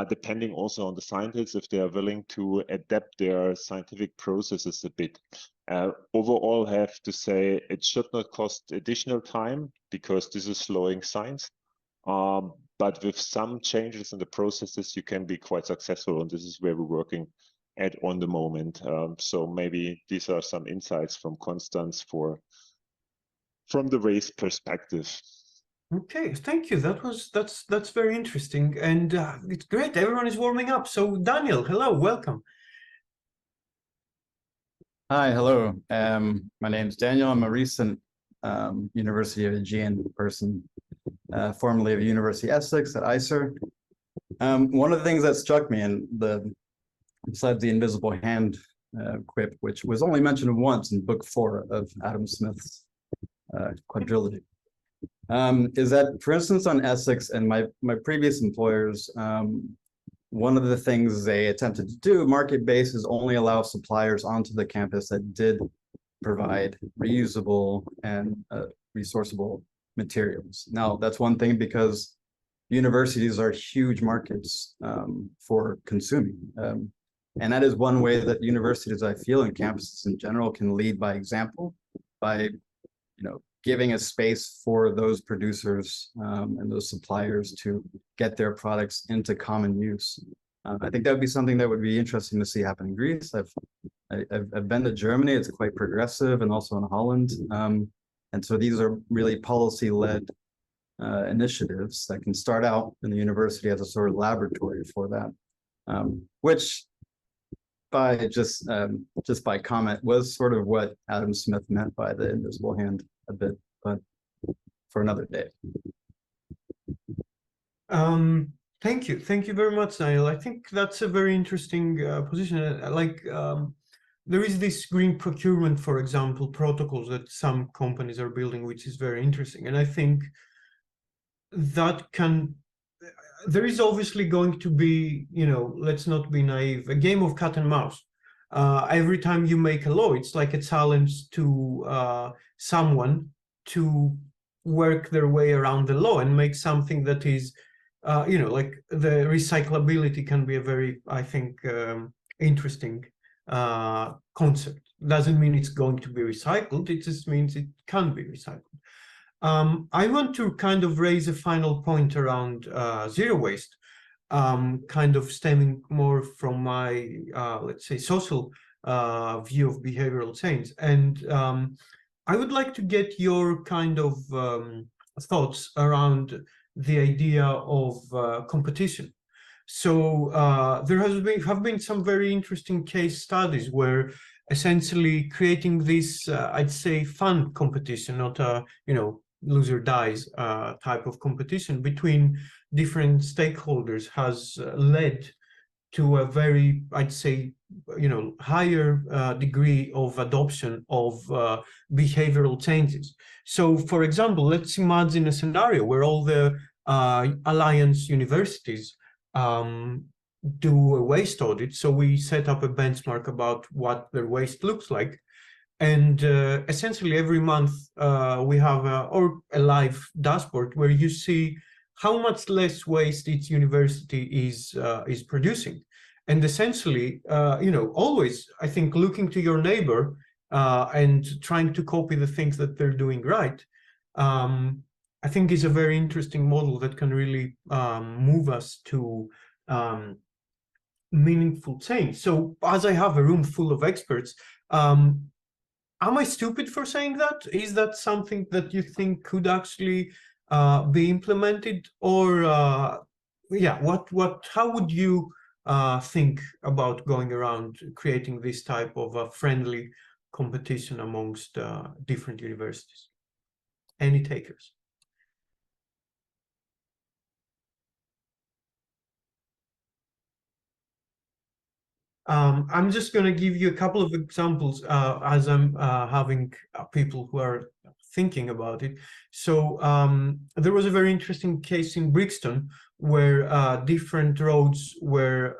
depending also on the scientists, if they are willing to adapt their scientific processes a bit. Overall, I have to say it should not cost additional time because this is slowing science. But with some changes in the processes, you can be quite successful, and this is where we're working at on the moment. So maybe these are some insights from Constance from the waste perspective. Okay, thank you. That's very interesting, and it's great. Everyone is warming up. So Daniel, hello, welcome. Hi, hello. My name is Daniel. I'm a recent University of Aegean person, formerly of University of Essex at ICER. One of the things that struck me, besides the invisible hand quip, which was only mentioned once in book 4 of Adam Smith's quadrilogy, is that, for instance, on Essex and my previous employers, one of the things they attempted to do, market-based, is only allow suppliers onto the campus that did provide reusable and resourceable materials. Now, that's one thing because universities are huge markets for consuming. And that is one way that universities, I feel, and campuses in general can lead by example, by giving a space for those producers and those suppliers to get their products into common use. I think that would be something that would be interesting to see happen in Greece. I've been to Germany. It's quite progressive, and also in Holland. And so these are really policy-led initiatives that can start out in the university as a sort of laboratory for that, which just by comment was sort of what Adam Smith meant by the invisible hand a bit, but for another day. Thank you very much, Daniel. I think that's a very interesting position. There is this green procurement, for example, protocols that some companies are building, which is very interesting. And I think that there is obviously going to be, let's not be naive, a game of cat and mouse every time you make a law, it's like a challenge to someone to work their way around the law and make something that is, like the recyclability can be a very, I think, interesting concept. Doesn't mean it's going to be recycled, it just means it can be recycled. I want to kind of raise a final point around zero waste, kind of stemming more from my, let's say, social view of behavioral change. And I would like to get your kind of thoughts around the idea of competition. So there have been some very interesting case studies where essentially creating this, I'd say, fun competition, not a, loser dies type of competition between different stakeholders has led to a very, I'd say, higher degree of adoption of behavioral changes. So, for example, let's imagine a scenario where all the Alliance universities do a waste audit. So we set up a benchmark about what their waste looks like. And essentially every month we have a live dashboard where you see how much less waste each university is producing. And essentially, always, I think, looking to your neighbor and trying to copy the things that they're doing right, I think is a very interesting model that can really move us to meaningful change. So as I have a room full of experts, am I stupid for saying that? Is that something that you think could actually be implemented? Or how would you think about going around creating this type of a friendly competition amongst different universities? Any takers? I'm just going to give you a couple of examples as I'm having people who are thinking about it. So there was a very interesting case in Brixton where different roads where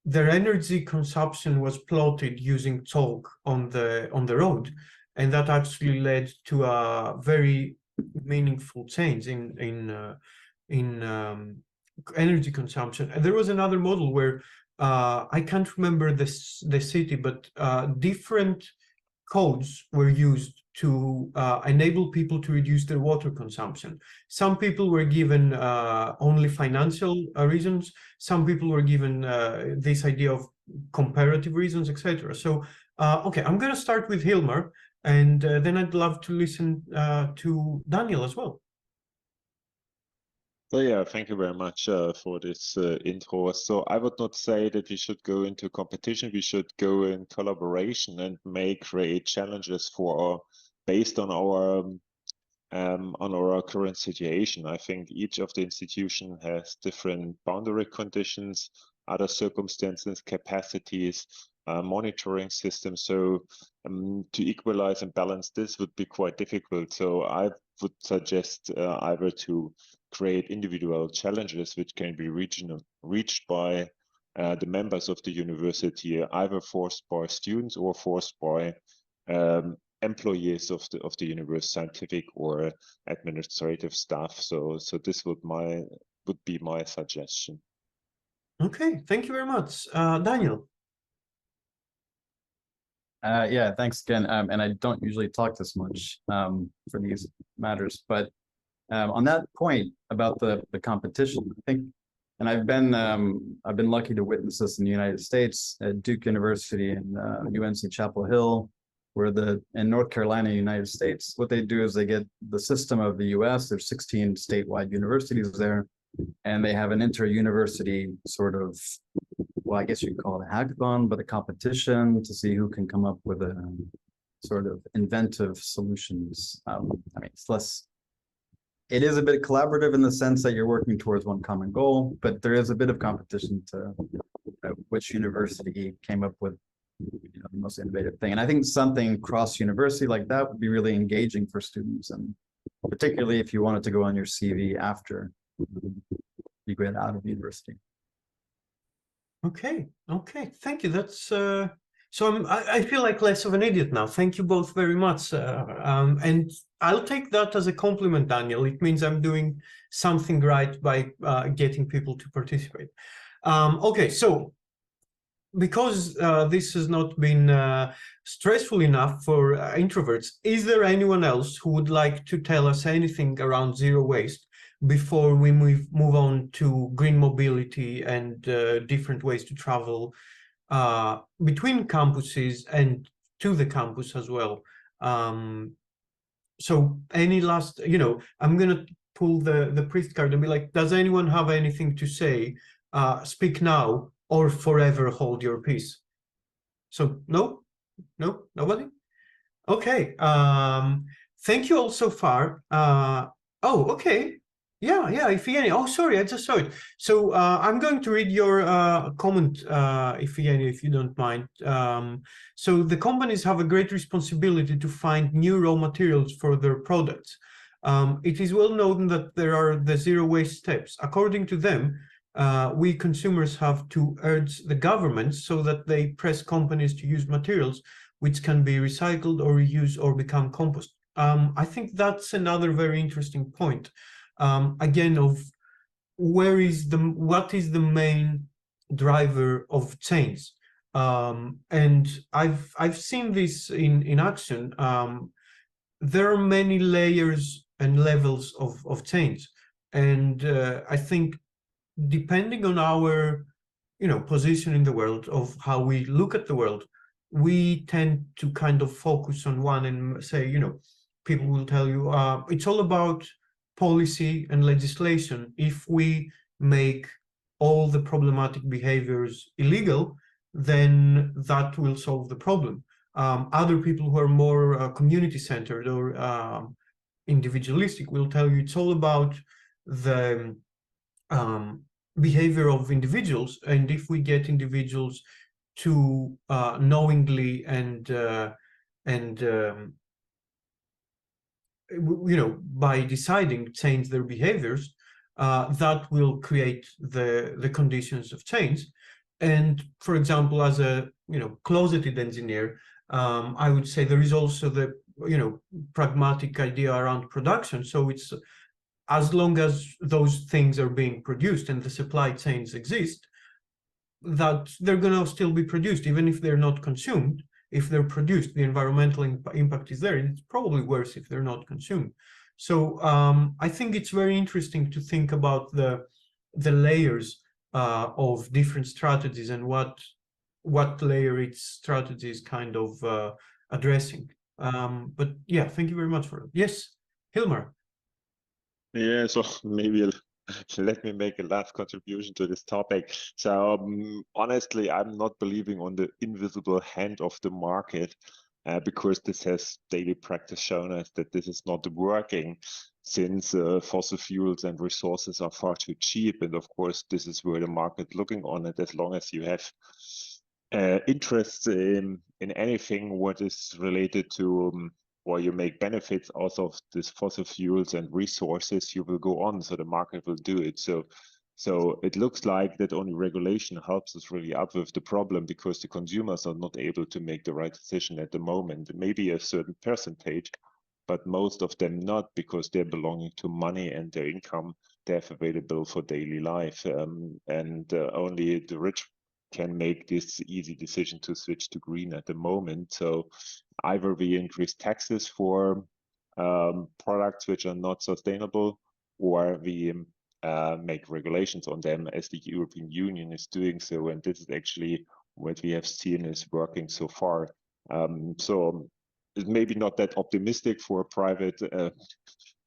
their energy consumption was plotted using chalk on the road, and that actually led to a very meaningful change in energy consumption. And there was another model where I can't remember the city, but different codes were used to enable people to reduce their water consumption. Some people were given only financial reasons. Some people were given this idea of comparative reasons, etc. So, okay, I'm going to start with Hilmar, and then I'd love to listen to Daniel as well. So yeah, thank you very much for this intro. So I would not say that we should go into competition. We should go in collaboration and create challenges based on our current situation. I think each of the institution has different boundary conditions, other circumstances, capacities, monitoring systems. So to equalize and balance this would be quite difficult. So I would suggest either to create individual challenges which can be reached by the members of the university, either forced by students or forced by employees of the university, scientific or administrative staff. So this would be my suggestion. Okay, thank you very much, Daniel. Yeah, thanks again. And I don't usually talk this much for these matters, but on that point about the competition, I think, and I've been lucky to witness this in the United States at Duke University and UNC Chapel Hill, where in North Carolina, United States, what they do is they get the system of the US. There's 16 statewide universities there, and they have an inter-university sort of, well, I guess you could call it a hackathon, but a competition to see who can come up with a sort of inventive solutions. I mean, it is a bit collaborative in the sense that you're working towards one common goal, but there is a bit of competition to which university came up with the most innovative thing. And I think something cross-university like that would be really engaging for students, and particularly if you wanted to go on your CV after you get out of university. Okay, thank you. That's So I feel like less of an idiot now. Thank you both very much. And I'll take that as a compliment, Daniel. It means I'm doing something right by getting people to participate. Okay, so because this has not been stressful enough for introverts, is there anyone else who would like to tell us anything around zero waste before we move on to green mobility and different ways to travel between campuses and to the campus as well? So any last, I'm gonna pull the priest card and be like, does anyone have anything to say? Speak now or forever hold your peace. So no, nobody. Okay. Thank you all so far. Oh, okay. Yeah, Ifigeni. Oh, sorry, I just saw it. So I'm going to read your comment, Ifigeni, if you don't mind. So the companies have a great responsibility to find new raw materials for their products. It is well known that there are the zero waste steps. According to them, we consumers have to urge the government so that they press companies to use materials which can be recycled or reused or become compost. I think that's another very interesting point. Again, of what is the main driver of change? And I've seen this in action. There are many layers and levels of change, and I think depending on our position in the world, of how we look at the world, we tend to kind of focus on one and say, people will tell you it's all about policy and legislation. If we make all the problematic behaviors illegal, then that will solve the problem. Other people who are more community-centered or individualistic will tell you it's all about the behavior of individuals, and if we get individuals to knowingly and by deciding change their behaviors, that will create the conditions of change. And for example, as a closeted engineer, I would say there is also the pragmatic idea around production. So it's, as long as those things are being produced and the supply chains exist, that they're going to still be produced, even if they're not consumed. If they're produced, the environmental impact is there, and it's probably worse if they're not consumed. So I think it's very interesting to think about the layers of different strategies and what layer each strategy is kind of addressing. But yeah, thank you very much for it. Yes, Hilmar. Yeah, so maybe let me make a last contribution to this topic. So honestly, I'm not believing on the invisible hand of the market, because this has daily practice shown us that this is not working, since fossil fuels and resources are far too cheap. And of course, this is where the market looking on it. As long as you have interest in anything what is related to or you make benefits out of this fossil fuels and resources, you will go on. So the market will do it. So it looks like that only regulation helps us really up with the problem, because the consumers are not able to make the right decision at the moment. Maybe a certain percentage, but most of them not, because they're belonging to money and their income they have available for daily life. And only the rich can make this easy decision to switch to green at the moment. So either we increase taxes for products which are not sustainable, or we make regulations on them, as the European Union is doing so. And this is actually what we have seen is working so far. So it's maybe not that optimistic for private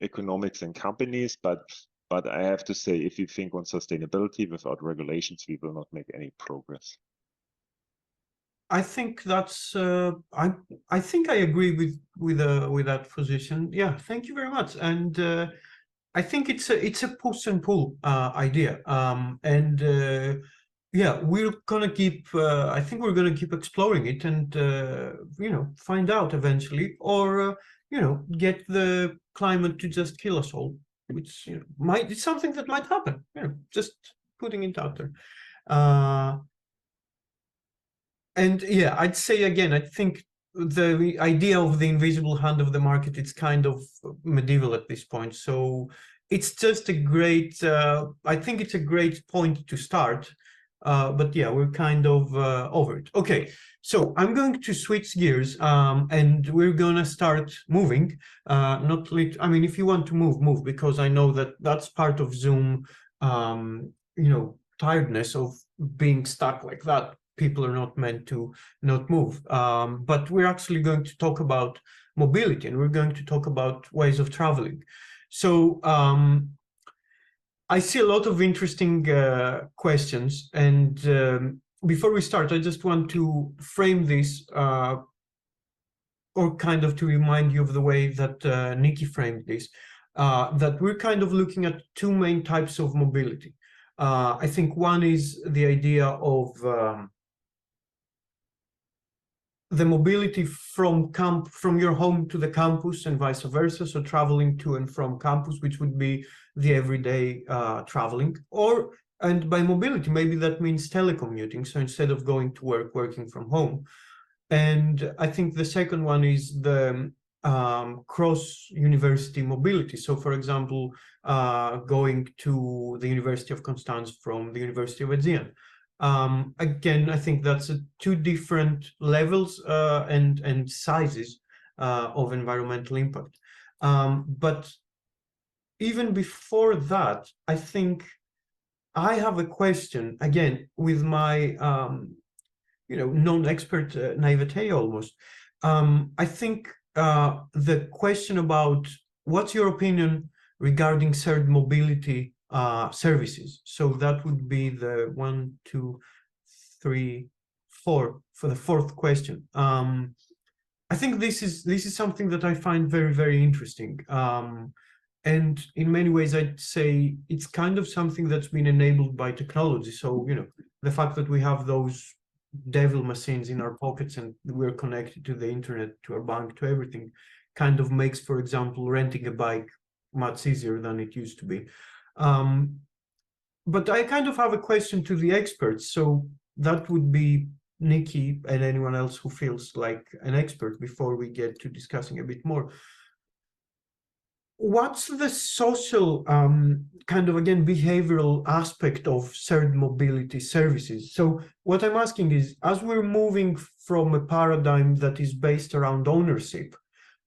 economics and companies, but I have to say, if you think on sustainability without regulations, we will not make any progress. I think that's I think I agree with that position. Yeah, thank you very much. And I think it's a push and pull idea. And yeah, we're gonna keep. I think we're gonna keep exploring it and find out eventually, or get the climate to just kill us all, which it's something that might happen. Just putting it out there. And yeah, I'd say again, I think the idea of the invisible hand of the market, it's kind of medieval at this point. So it's just a great, I think it's a great point to start. But yeah, we're kind of over it. Okay, so I'm going to switch gears and we're gonna start moving. Not lit I mean, if you want to move, because I know that that's part of Zoom, you know, tiredness of being stuck like that. People are not meant to not move. But we're actually going to talk about mobility, and we're going to talk about ways of traveling. So I see a lot of interesting questions, and before we start, I just want to frame this or kind of to remind you of the way that Nikki framed this, that we're kind of looking at two main types of mobility. I think one is the idea of the mobility from your home to the campus and vice versa, so traveling to and from campus, which would be the everyday traveling. And by mobility, maybe that means telecommuting, so instead of going to work, working from home. And I think the second one is the cross-university mobility. So for example, going to the University of Constance from the University of Aegean. Again, I think that's two different levels and sizes of environmental impact. But even before that, I think I have a question, again, with my you know, non-expert naivete almost. I think the question about what's your opinion regarding shared mobility services. So that would be the 1, 2, 3, 4 for the fourth question. I think this is something that I find very, very interesting. And in many ways, I'd say it's kind of something that's been enabled by technology. So, you know, the fact that we have those devil machines in our pockets and we're connected to the internet, to our bank, to everything, kind of makes, for example, renting a bike much easier than it used to be. But I kind of have a question to the experts. So that would be Nikki and anyone else who feels like an expert before we get to discussing a bit more. What's the social kind of, again, behavioral aspect of shared mobility services? So what I'm asking is, as we're moving from a paradigm that is based around ownership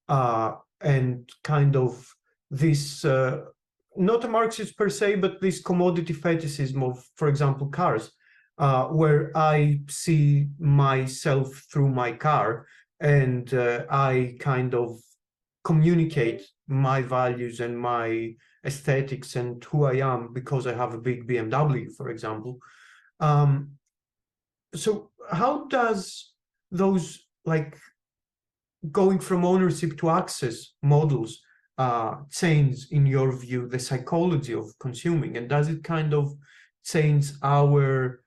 and kind of this, not a Marxist per se, but this commodity fetishism of, for example, cars, where I see myself through my car and I kind of communicate my values and my aesthetics and who I am because I have a big BMW, for example. So how does those, like, going from ownership to access models change, in your view, the psychology of consuming? And does it kind of change our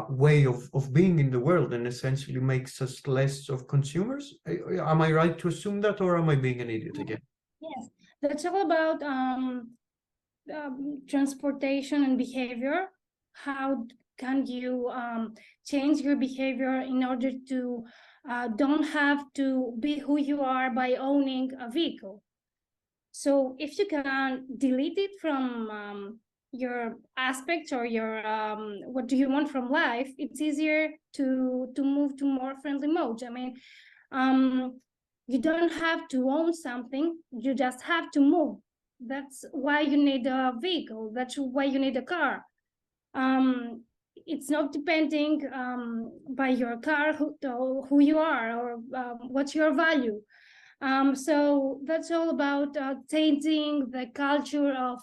way of being in the world and essentially makes us less of consumers? Am I right to assume that, or am I being an idiot again? Yes, that's all about transportation and behavior. How can you change your behavior in order to don't have to be who you are by owning a vehicle? So if you can delete it from your aspects or your what do you want from life, it's easier to move to more friendly modes. I mean, you don't have to own something, you just have to move. That's why you need a vehicle, that's why you need a car. It's not depending by your car who you are or what's your value. So that's all about changing the culture of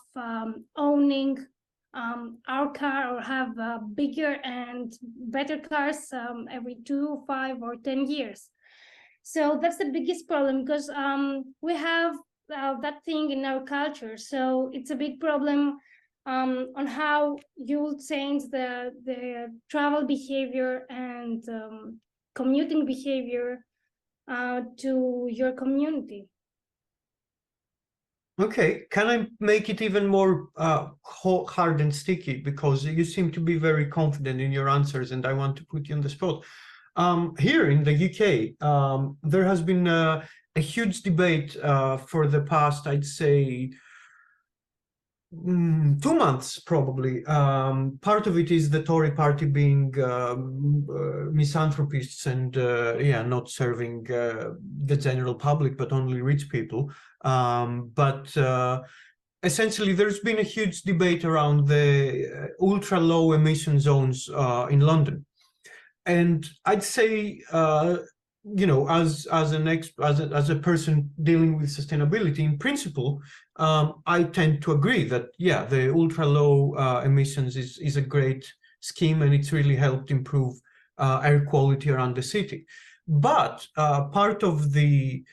owning our car or have bigger and better cars every 2, 5, or 10 years. So that's the biggest problem, because we have that thing in our culture. So it's a big problem on how you'll change the travel behavior and commuting behavior to your community. Okay, can I make it even more hard and sticky? Because you seem to be very confident in your answers and I want to put you on the spot. Here in the UK, there has been a huge debate for the past, I'd say, 2 months probably. Part of it is the Tory party being misanthropists and yeah, not serving the general public, but only rich people. Essentially, there's been a huge debate around the ultra low emission zones in London. And I'd say, you know, as a person dealing with sustainability, in principle, I tend to agree that, yeah, the ultra low emissions is a great scheme, and it's really helped improve air quality around the city. But part of the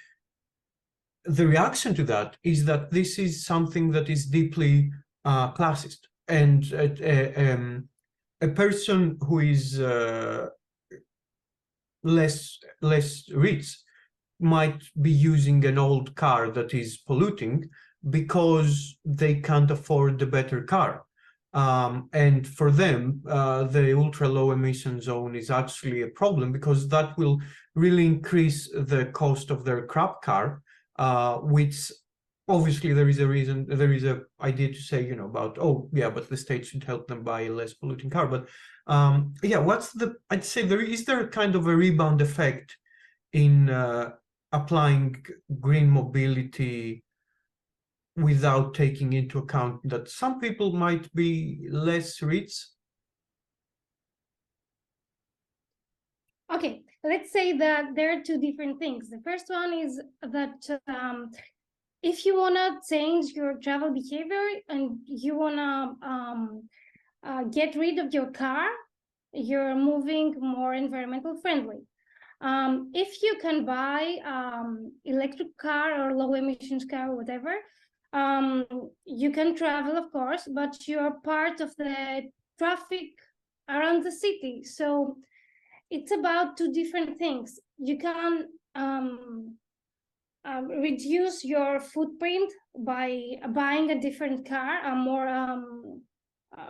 reaction to that is that this is something that is deeply classist, and a person who is less rich might be using an old car that is polluting because they can't afford a better car. And for them, the ultra low emission zone is actually a problem, because that will really increase the cost of their crap car, which obviously there is a idea to say, you know, about, oh yeah, but the state should help them buy a less polluting car. But yeah, I'd say is there a kind of a rebound effect in applying green mobility without taking into account that some people might be less rich? Okay, let's say that there are two different things. The first one is that if you want to change your travel behavior and you want to get rid of your car, you're moving more environmental friendly. If you can buy electric car or low emissions car or whatever, you can travel, of course, but you're part of the traffic around the city. So it's about two different things. You can reduce your footprint by buying a different car, a more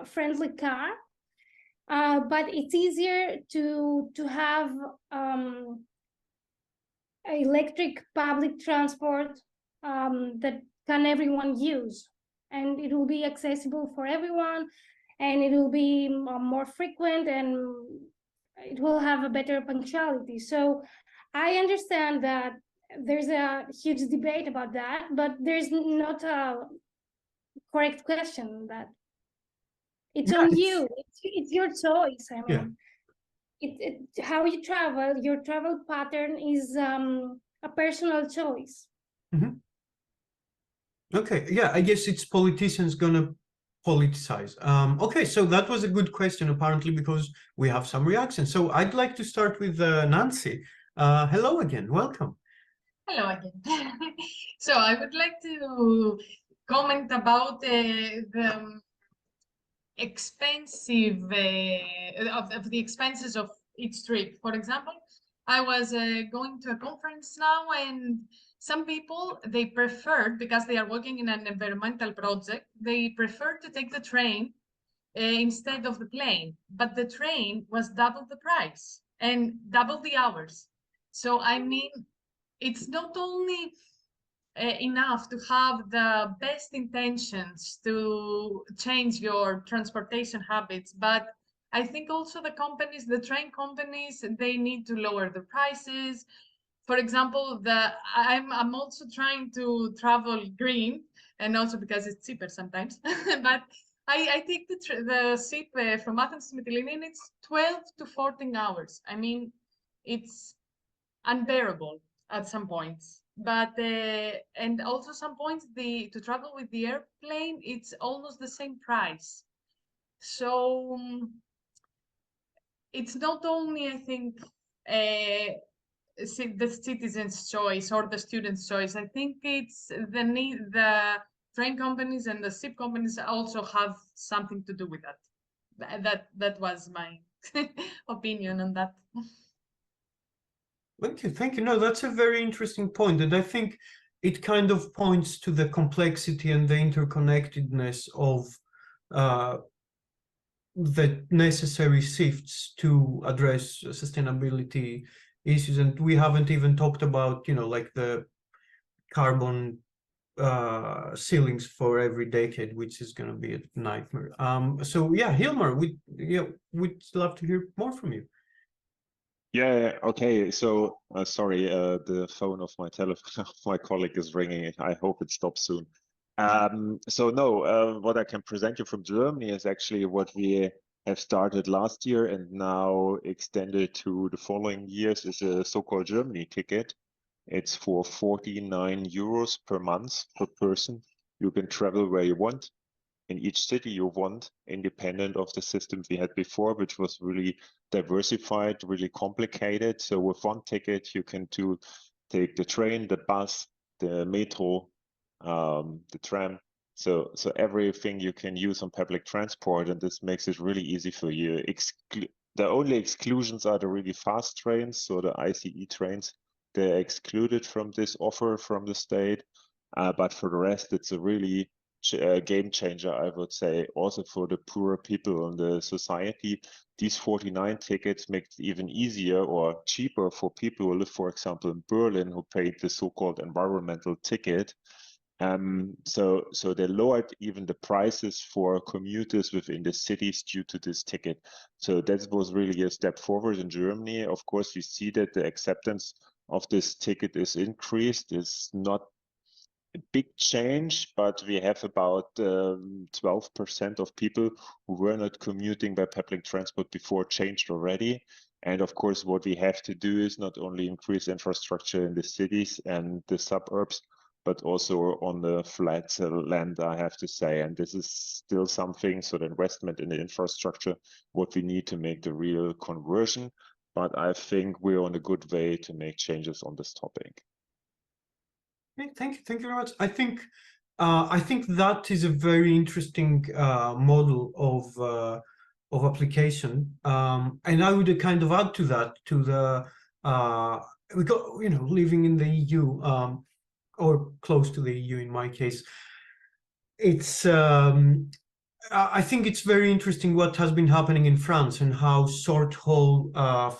friendly car. But it's easier to have electric public transport that can everyone use, and it will be accessible for everyone, and it will be more frequent, and it will have a better punctuality. So I understand that there's a huge debate about that, but there's not a correct question on that. It's on you. It's your choice. I mean, how you travel, your travel pattern is a personal choice. Mm-hmm. Okay, yeah, I guess it's politicians gonna politicize. Okay, so that was a good question, apparently, because we have some reactions. So I'd like to start with Nancy. Hello again, welcome. Hello again. So I would like to comment about the expensive of the expenses of each trip. For example, I was going to a conference now, and some people, they preferred, because they are working in an environmental project, they preferred to take the train instead of the plane, but the train was double the price and double the hours. So I mean, it's not only enough to have the best intentions to change your transportation habits, but I think also the companies, the train companies, they need to lower the prices. For example, I'm also trying to travel green, and also because it's cheaper sometimes. But I take the ship from Athens to Mytilene, and it's 12 to 14 hours. I mean, it's unbearable at some points. But and also some points to travel with the airplane, it's almost the same price. So it's not only, I think, the citizen's choice or the student's choice. I think it's the train companies and the ship companies also have something to do with that. That was my opinion on that. Thank you. No, that's a very interesting point, and I think it kind of points to the complexity and the interconnectedness of the necessary shifts to address sustainability issues. And we haven't even talked about, like the carbon ceilings for every decade, which is going to be a nightmare. So yeah, Hilmar, we'd love to hear more from you. Yeah, okay. So sorry, the phone of my colleague is ringing. I hope it stops soon. So no, what I can present you from Germany is actually what we have started last year and now extended to the following years is a so-called Germany ticket. It's for 49 euros per month per person. You can travel where you want in each city you want, independent of the system we had before, which was really diversified, really complicated. So with one ticket, you can take the train, the bus, the metro, the tram. So everything you can use on public transport, and this makes it really easy for you. The only exclusions are the really fast trains, so the ICE trains. They're excluded from this offer from the state, but for the rest, it's a really game changer, I would say, also for the poorer people in the society. These 49 tickets make it even easier or cheaper for people who live, for example, in Berlin, who paid the so-called environmental ticket. So they lowered even the prices for commuters within the cities due to this ticket. So that was really a step forward in Germany. Of course, we see that the acceptance of this ticket is increased. It's not a big change, but we have about 12% of people who were not commuting by public transport before changed already. And of course, what we have to do is not only increase infrastructure in the cities and the suburbs, but also on the flat land, I have to say. And this is still something, so the investment in the infrastructure, what we need to make the real conversion. But I think we're on a good way to make changes on this topic. Okay, thank you very much. I think that is a very interesting model of application, and I would kind of add to that we got living in the EU or close to the EU in my case. It's I think it's very interesting what has been happening in France and how short-haul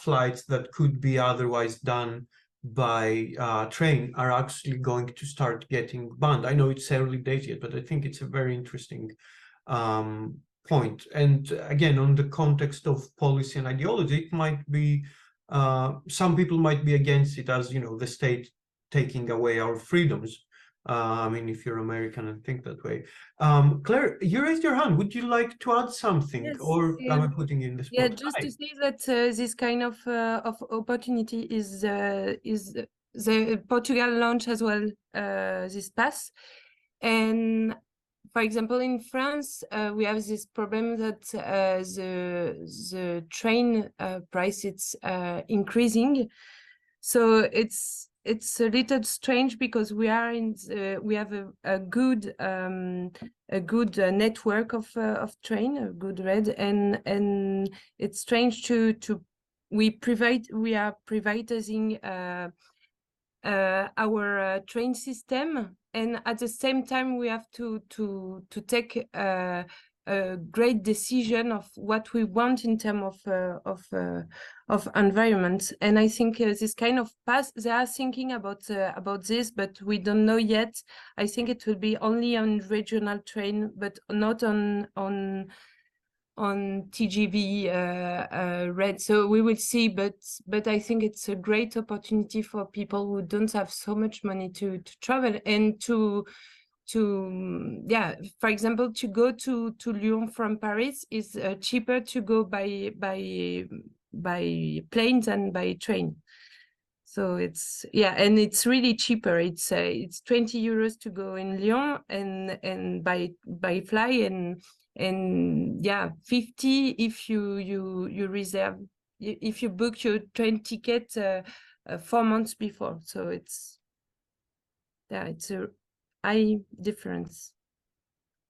flights that could be otherwise done by train are actually going to start getting banned. I know it's early days yet, but I think it's a very interesting point. And again, on the context of policy and ideology, it might be some people might be against it as the state taking away our freedoms. I mean, if you're American and think that way. Claire, you raised your hand. Would you like to add something, Yes, or am I putting you in the spot? yeah, just to say that this kind of opportunity is the Portugal launch as well this pass, and for example in France we have this problem that the train price it's increasing, so it's a little strange because we are we have a good network of train, a good red, and it's strange we are privatizing our train system, and at the same time we have to take a great decision of what we want in terms of environment. And I think this kind of pass, they are thinking about this, but we don't know yet. I think it will be only on regional train, but not on TGV red. So we will see, but I think it's a great opportunity for people who don't have so much money to travel and to for example, to go to Lyon from Paris is cheaper to go by plane than by train. So it's and it's really cheaper. It's 20 euros to go in Lyon and by fly, and 50 if you reserve, if you book your train ticket 4 months before. So it's a high difference.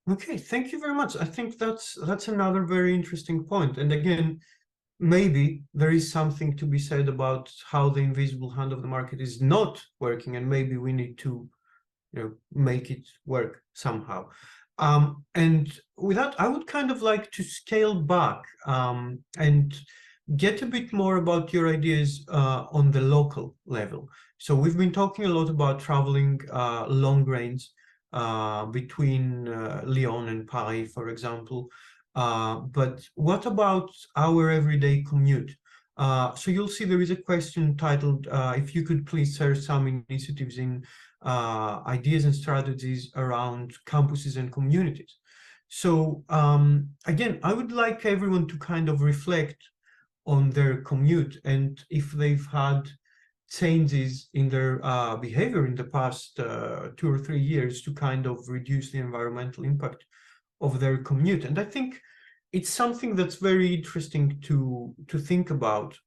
Okay, thank you very much. I think that's another very interesting point. And again, maybe there is something to be said about how the invisible hand of the market is not working, and maybe we need to make it work somehow. And with that, I would kind of like to scale back and get a bit more about your ideas on the local level. So we've been talking a lot about traveling long range between Lyon and Paris, for example. But what about our everyday commute? So you'll see there is a question titled, if you could please share some initiatives in ideas and strategies around campuses and communities. So again, I would like everyone to kind of reflect on their commute and if they've had changes in their behavior in the past 2 or 3 years to kind of reduce the environmental impact of their commute. And I think it's something that's very interesting to think about.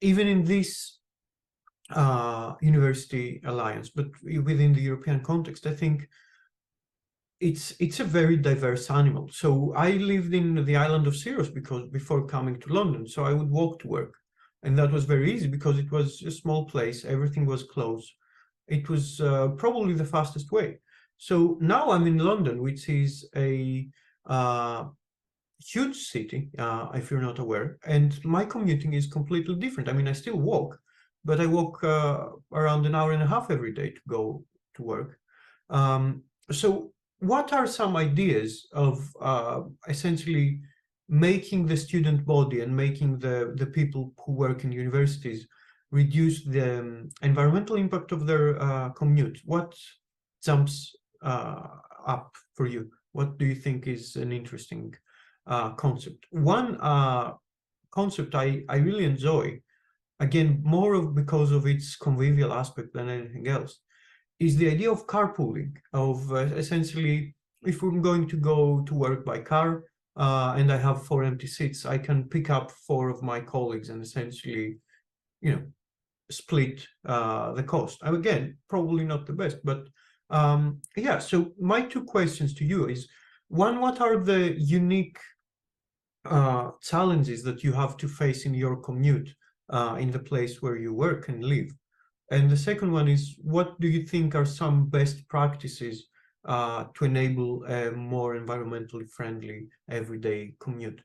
Even in this University Alliance, but within the European context, I think it's a very diverse animal. So I lived in the island of Syros before coming to London, so I would walk to work, and that was very easy because it was a small place, everything was close. It was probably the fastest way. So now I'm in London, which is a huge city, if you're not aware, and my commuting is completely different. I mean, I still walk, but I walk around an hour and a half every day to go to work. So what are some ideas of essentially making the student body and making the people who work in universities reduce the environmental impact of their commute? What jumps up for you? What do you think is an interesting concept? One concept I really enjoy, again, because of its convivial aspect than anything else, is the idea of carpooling, of essentially, if we're going to go to work by car and I have 4 empty seats, I can pick up 4 of my colleagues and essentially, split the cost. Again, probably not the best, but yeah, so my 2 questions to you is, one, what are the unique challenges that you have to face in your commute in the place where you work and live? And the second one is, what do you think are some best practices to enable a more environmentally friendly everyday commute?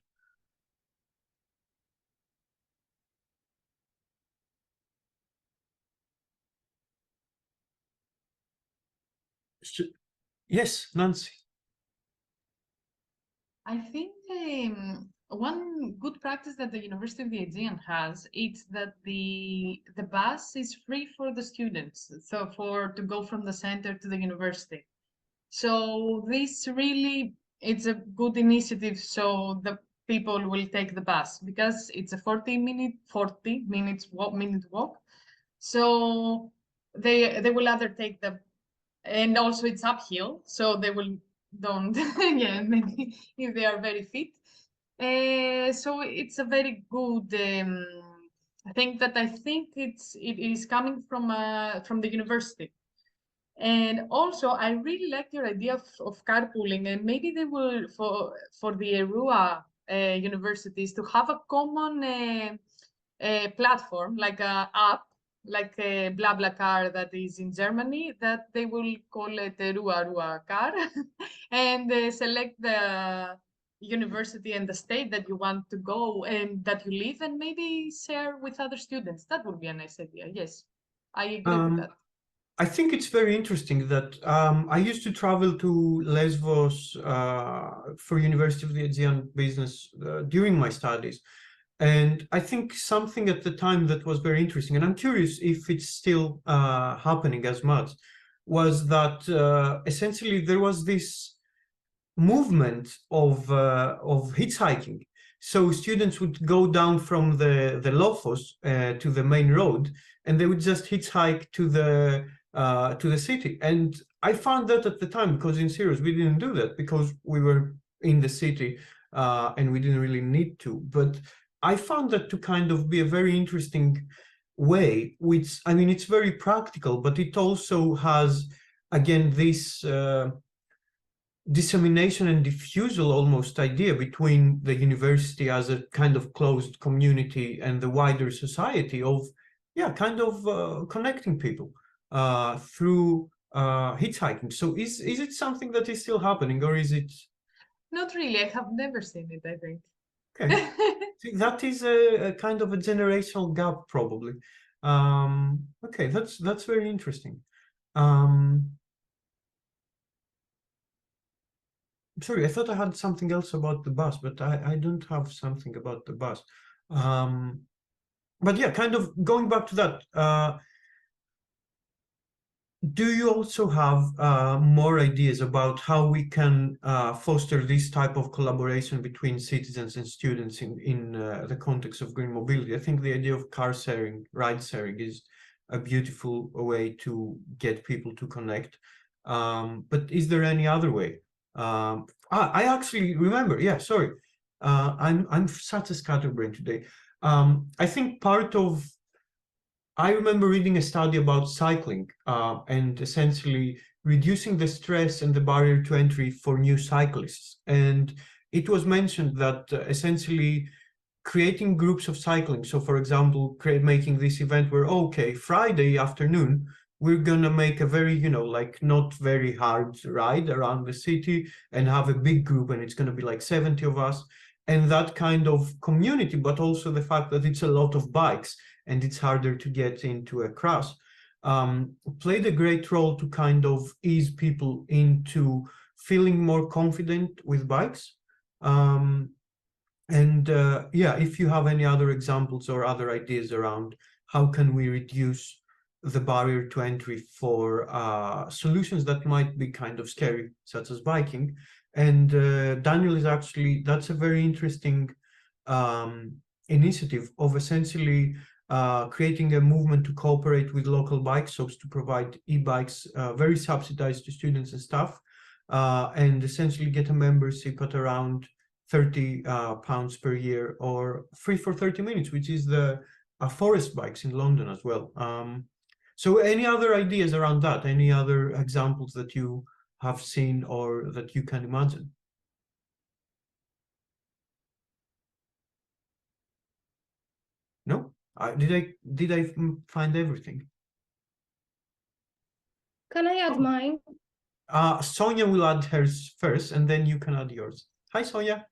Yes, Nancy. I think one good practice that the University of the Aegean has is that the bus is free for the students, so to go from the center to the university. So this really, it's a good initiative, so the people will take the bus because it's a 40 minutes walk. So they will either take and also it's uphill, so they don't yeah, maybe if they are very fit. So it's a very good thing that I think it is coming from the university. And also, I really like your idea of carpooling, and maybe they will, for the ERUA universities, to have a common platform, like a app, like a BlaBlaCar that is in Germany, that they will call it ERUA car, and select the university and the state that you want to go and that you live, and maybe share with other students. That would be a nice idea. Yes, I agree with that. I think it's very interesting that I used to travel to Lesbos for University of the Aegean Business during my studies. And I think something at the time that was very interesting, and I'm curious if it's still happening as much, was that essentially there was this movement of hitchhiking. So students would go down from the Lofos to the main road, and they would just hitchhike to the city. And I found that at the time, because in Syros we didn't do that because we were in the city and we didn't really need to. But I found that to kind of be a very interesting way, which, I mean, it's very practical, but it also has, again, this dissemination and diffusal almost idea between the university as a kind of closed community and the wider society of, yeah, kind of connecting people through hitchhiking. So is it something that is still happening, or is it? Not really. I have never seen it, I think. Okay. See, that is a kind of a generational gap, probably. Okay, that's very interesting. Sorry, I thought I had something else about the bus, but I don't have something about the bus. But yeah, kind of going back to that, do you also have more ideas about how we can foster this type of collaboration between citizens and students in the context of green mobility? I think the idea of car sharing, ride sharing is a beautiful way to get people to connect. But is there any other way? I actually remember, yeah, sorry. I'm such a scatterbrain today. I think I remember reading a study about cycling and essentially reducing the stress and the barrier to entry for new cyclists. And it was mentioned that essentially creating groups of cycling. So for example, making this event where, okay, Friday afternoon, we're gonna make a very, like not very hard ride around the city and have a big group, and it's gonna be like 70 of us. And that kind of community, but also the fact that it's a lot of bikes and it's harder to get into a crash, played a great role to kind of ease people into feeling more confident with bikes. Yeah, if you have any other examples or other ideas around how can we reduce the barrier to entry for solutions that might be kind of scary, such as biking. And Daniel is actually, that's a very interesting initiative of essentially creating a movement to cooperate with local bike shops to provide e-bikes very subsidized to students and staff, and essentially get a membership at around £30 per year, or free for 30 minutes, which is the forest bikes in London as well. So any other ideas around that? Any other examples that you have seen or that you can imagine? No? Did I find everything? Can I add mine? Sonia will add hers first, and then you can add yours. Hi, Sonia.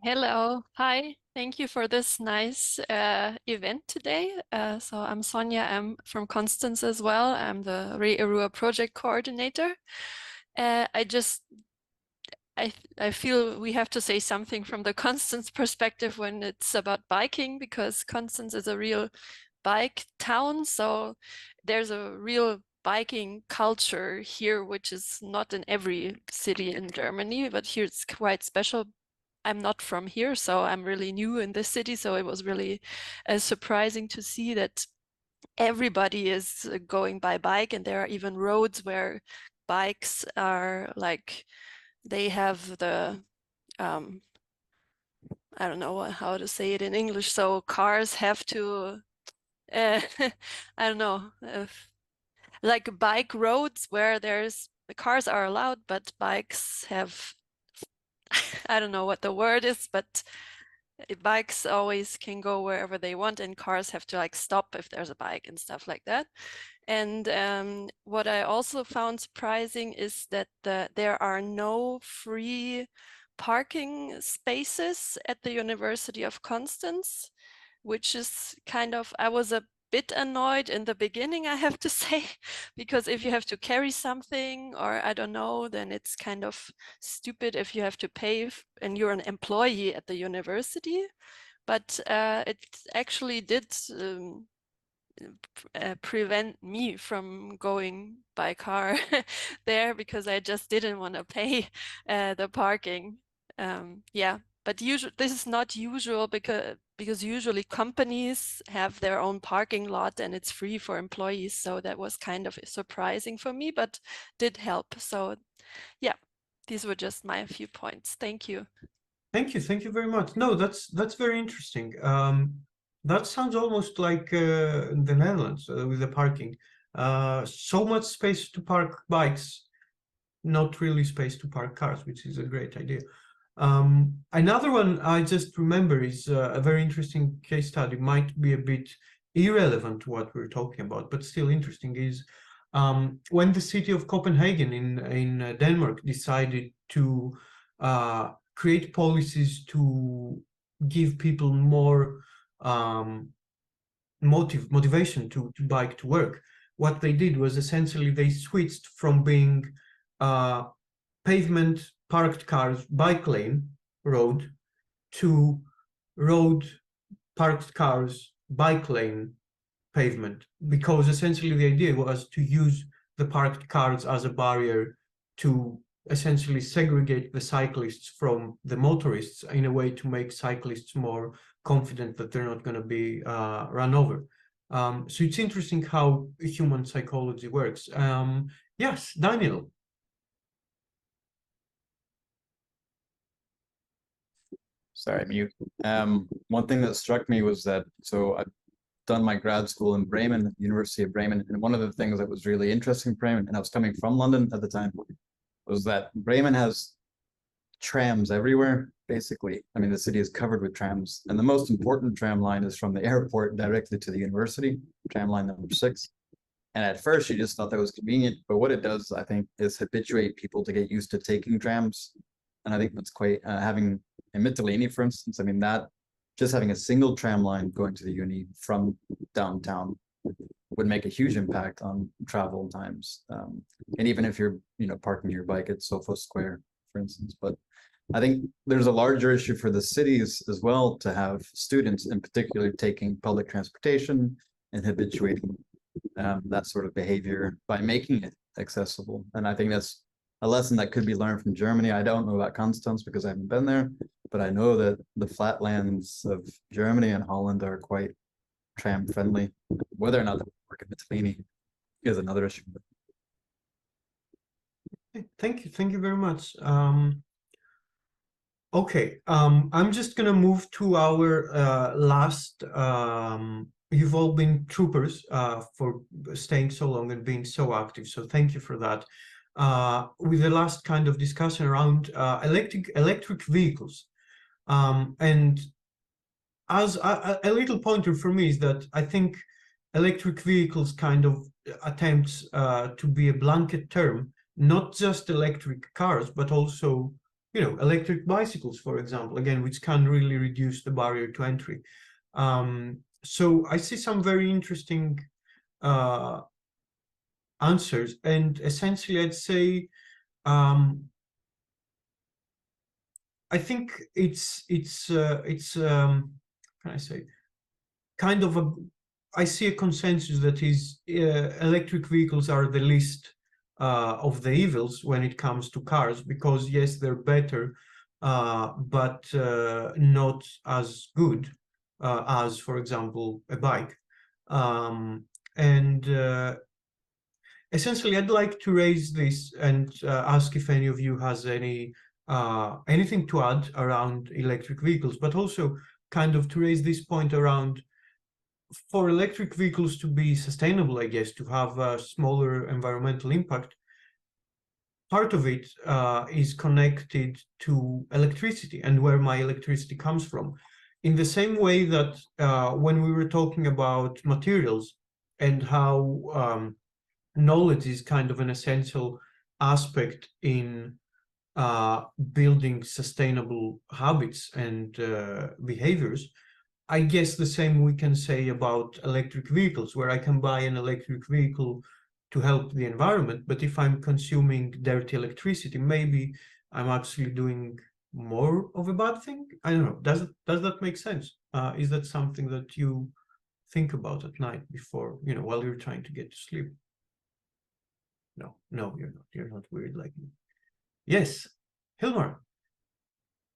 Hello, hi. Thank you for this nice event today. So I'm Sonia, I'm from Constance as well. I'm the ERUA project coordinator. I feel we have to say something from the Constance perspective when it's about biking, because Constance is a real bike town. So there's a real biking culture here, which is not in every city in Germany, but here it's quite special. I'm not from here, so I'm really new in this city. So it was really surprising to see that everybody is going by bike, and there are even roads where bikes are like, they have the, I don't know how to say it in English. So cars have to, I don't know, like bike roads where the cars are allowed, but bikes have, I don't know what the word is, but bikes always can go wherever they want, and cars have to like stop if there's a bike and stuff like that. And what I also found surprising is that there are no free parking spaces at the University of Constance, which is kind of, I was a bit annoyed in the beginning, I have to say, because if you have to carry something, or I don't know, then it's kind of stupid if you have to pay and you're an employee at the university. But it actually did prevent me from going by car there, because I just didn't want to pay the parking. Yeah, but this is not usual, because usually companies have their own parking lot and it's free for employees. So that was kind of surprising for me, but did help. So yeah, these were just my few points. Thank you. Thank you very much. No, that's very interesting. That sounds almost like the Netherlands with the parking. So much space to park bikes, not really space to park cars, which is a great idea. Another one I just remember is a very interesting case study, might be a bit irrelevant to what we're talking about, but still interesting, is When the city of Copenhagen in Denmark decided to create policies to give people more motivation to bike to work, what they did was essentially they switched from being pavement parked cars bike lane road to road parked cars bike lane pavement, because essentially the idea was to use the parked cars as a barrier to essentially segregate the cyclists from the motorists in a way to make cyclists more confident that they're not going to be run over. So it's interesting how human psychology works. Yes, Daniel. Sorry, mute. One thing that struck me was that, so I've done my grad school in Bremen, University of Bremen, and one of the things that was really interesting for Bremen, and I was coming from London at the time, was that Bremen has trams everywhere, basically. I mean, the city is covered with trams, and the most important tram line is from the airport directly to the university, tram line number 6. And at first, you just thought that was convenient, but what it does, I think, is habituate people to get used to taking trams. And I think that's quite, having in Mytilene, for instance, I mean, that just having a single tram line going to the uni from downtown would make a huge impact on travel times. And even if you're, parking your bike at Soho Square, for instance. But I think there's a larger issue for the cities as well to have students in particular taking public transportation and habituating that sort of behavior by making it accessible. And I think that's a lesson that could be learned from Germany. I don't know about Constance because I haven't been there, but I know that the flatlands of Germany and Holland are quite tram friendly. Whether or not that would work in Mytilene is another issue. Thank you very much. Okay, I'm just gonna move to our last. You've all been troopers for staying so long and being so active, so thank you for that. With the last kind of discussion around electric vehicles, and as a little pointer for me is that I think electric vehicles kind of attempts to be a blanket term, not just electric cars, but also electric bicycles, for example, again, which can really reduce the barrier to entry. So I see some very interesting answers, and essentially I'd say I think it's can I say kind of I see a consensus that is electric vehicles are the least of the evils when it comes to cars, because yes, they're better, but not as good as, for example, a bike. And essentially, I'd like to raise this and ask if any of you has anything to add around electric vehicles, but also kind of to raise this point around, for electric vehicles to be sustainable, I guess, to have a smaller environmental impact, part of it is connected to electricity and where my electricity comes from. In the same way that when we were talking about materials and how knowledge is kind of an essential aspect in building sustainable habits and behaviors, I guess the same we can say about electric vehicles, where I can buy an electric vehicle to help the environment, but if I'm consuming dirty electricity, maybe I'm actually doing more of a bad thing. I don't know. Does that make sense? Is that something that you think about at night before, while you're trying to get to sleep? No, you're not. You're not weird like me. Yes, Hilmar.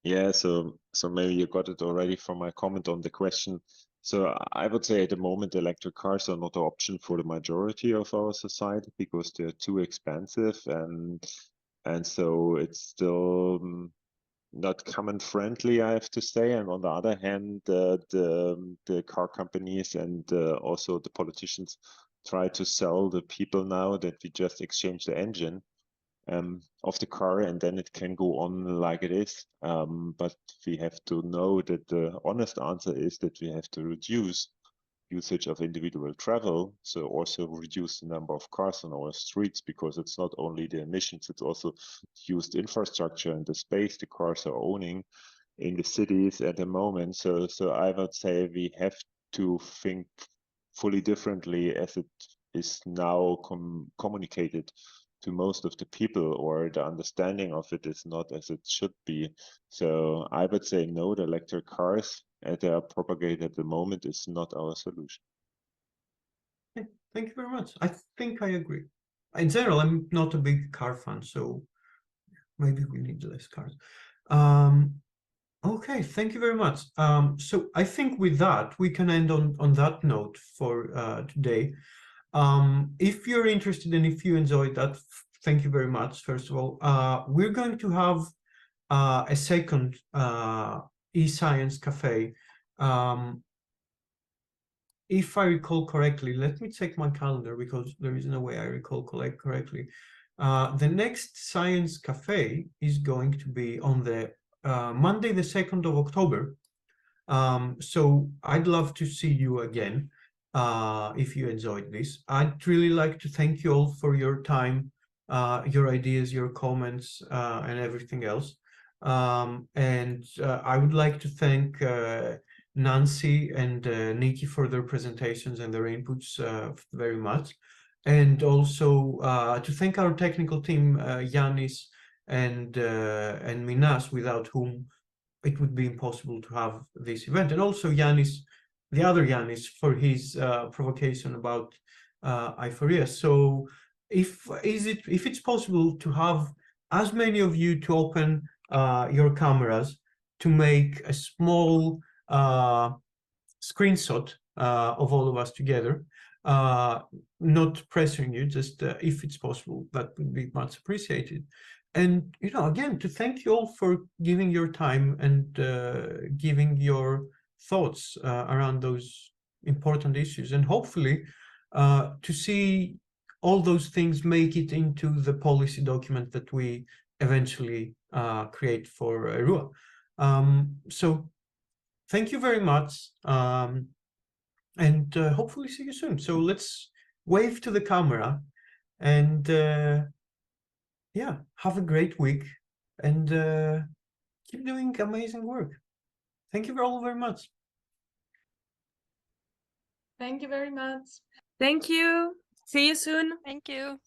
Yeah, so maybe you got it already from my comment on the question. So I would say at the moment electric cars are not an option for the majority of our society because they're too expensive, and so it's still not common friendly, I have to say. And on the other hand, the car companies and also the politicians try to sell the people now that we just exchange the engine of the car and then it can go on like it is. But we have to know that the honest answer is that we have to reduce usage of individual travel, so also reduce the number of cars on our streets, because it's not only the emissions, it's also used infrastructure and the space the cars are owning in the cities at the moment. So I would say we have to think fully differently as it is now communicated to most of the people, or the understanding of it is not as it should be. So I would say no, the electric cars as they are propagated at the moment is not our solution. Okay, thank you very much. I think I agree. In general, I'm not a big car fan, so maybe we need less cars. Okay, thank you very much. So I think with that, we can end on that note for today. If you're interested and if you enjoyed that, thank you very much, first of all. We're going to have a second eScience Cafe. If I recall correctly, let me check my calendar because there is no way I recall correctly. The next Science Cafe is going to be on the Monday, the 2nd of October. So I'd love to see you again if you enjoyed this. I'd really like to thank you all for your time, your ideas, your comments, and everything else. And I would like to thank Nancy and Nikki for their presentations and their inputs very much. And also to thank our technical team, Yanis and Minas, without whom it would be impossible to have this event. And also Yanis, the other Yanis, for his provocation about Euphoria. So if it's possible to have as many of you to open your cameras to make a small screenshot of all of us together, not pressuring you, just if it's possible, that would be much appreciated. And, you know, again, to thank you all for giving your time and giving your thoughts around those important issues, and hopefully to see all those things make it into the policy document that we eventually create for ERUA. So thank you very much, and hopefully see you soon. So let's wave to the camera and yeah, have a great week and keep doing amazing work. Thank you all very much. Thank you very much. Thank you. See you soon. Thank you.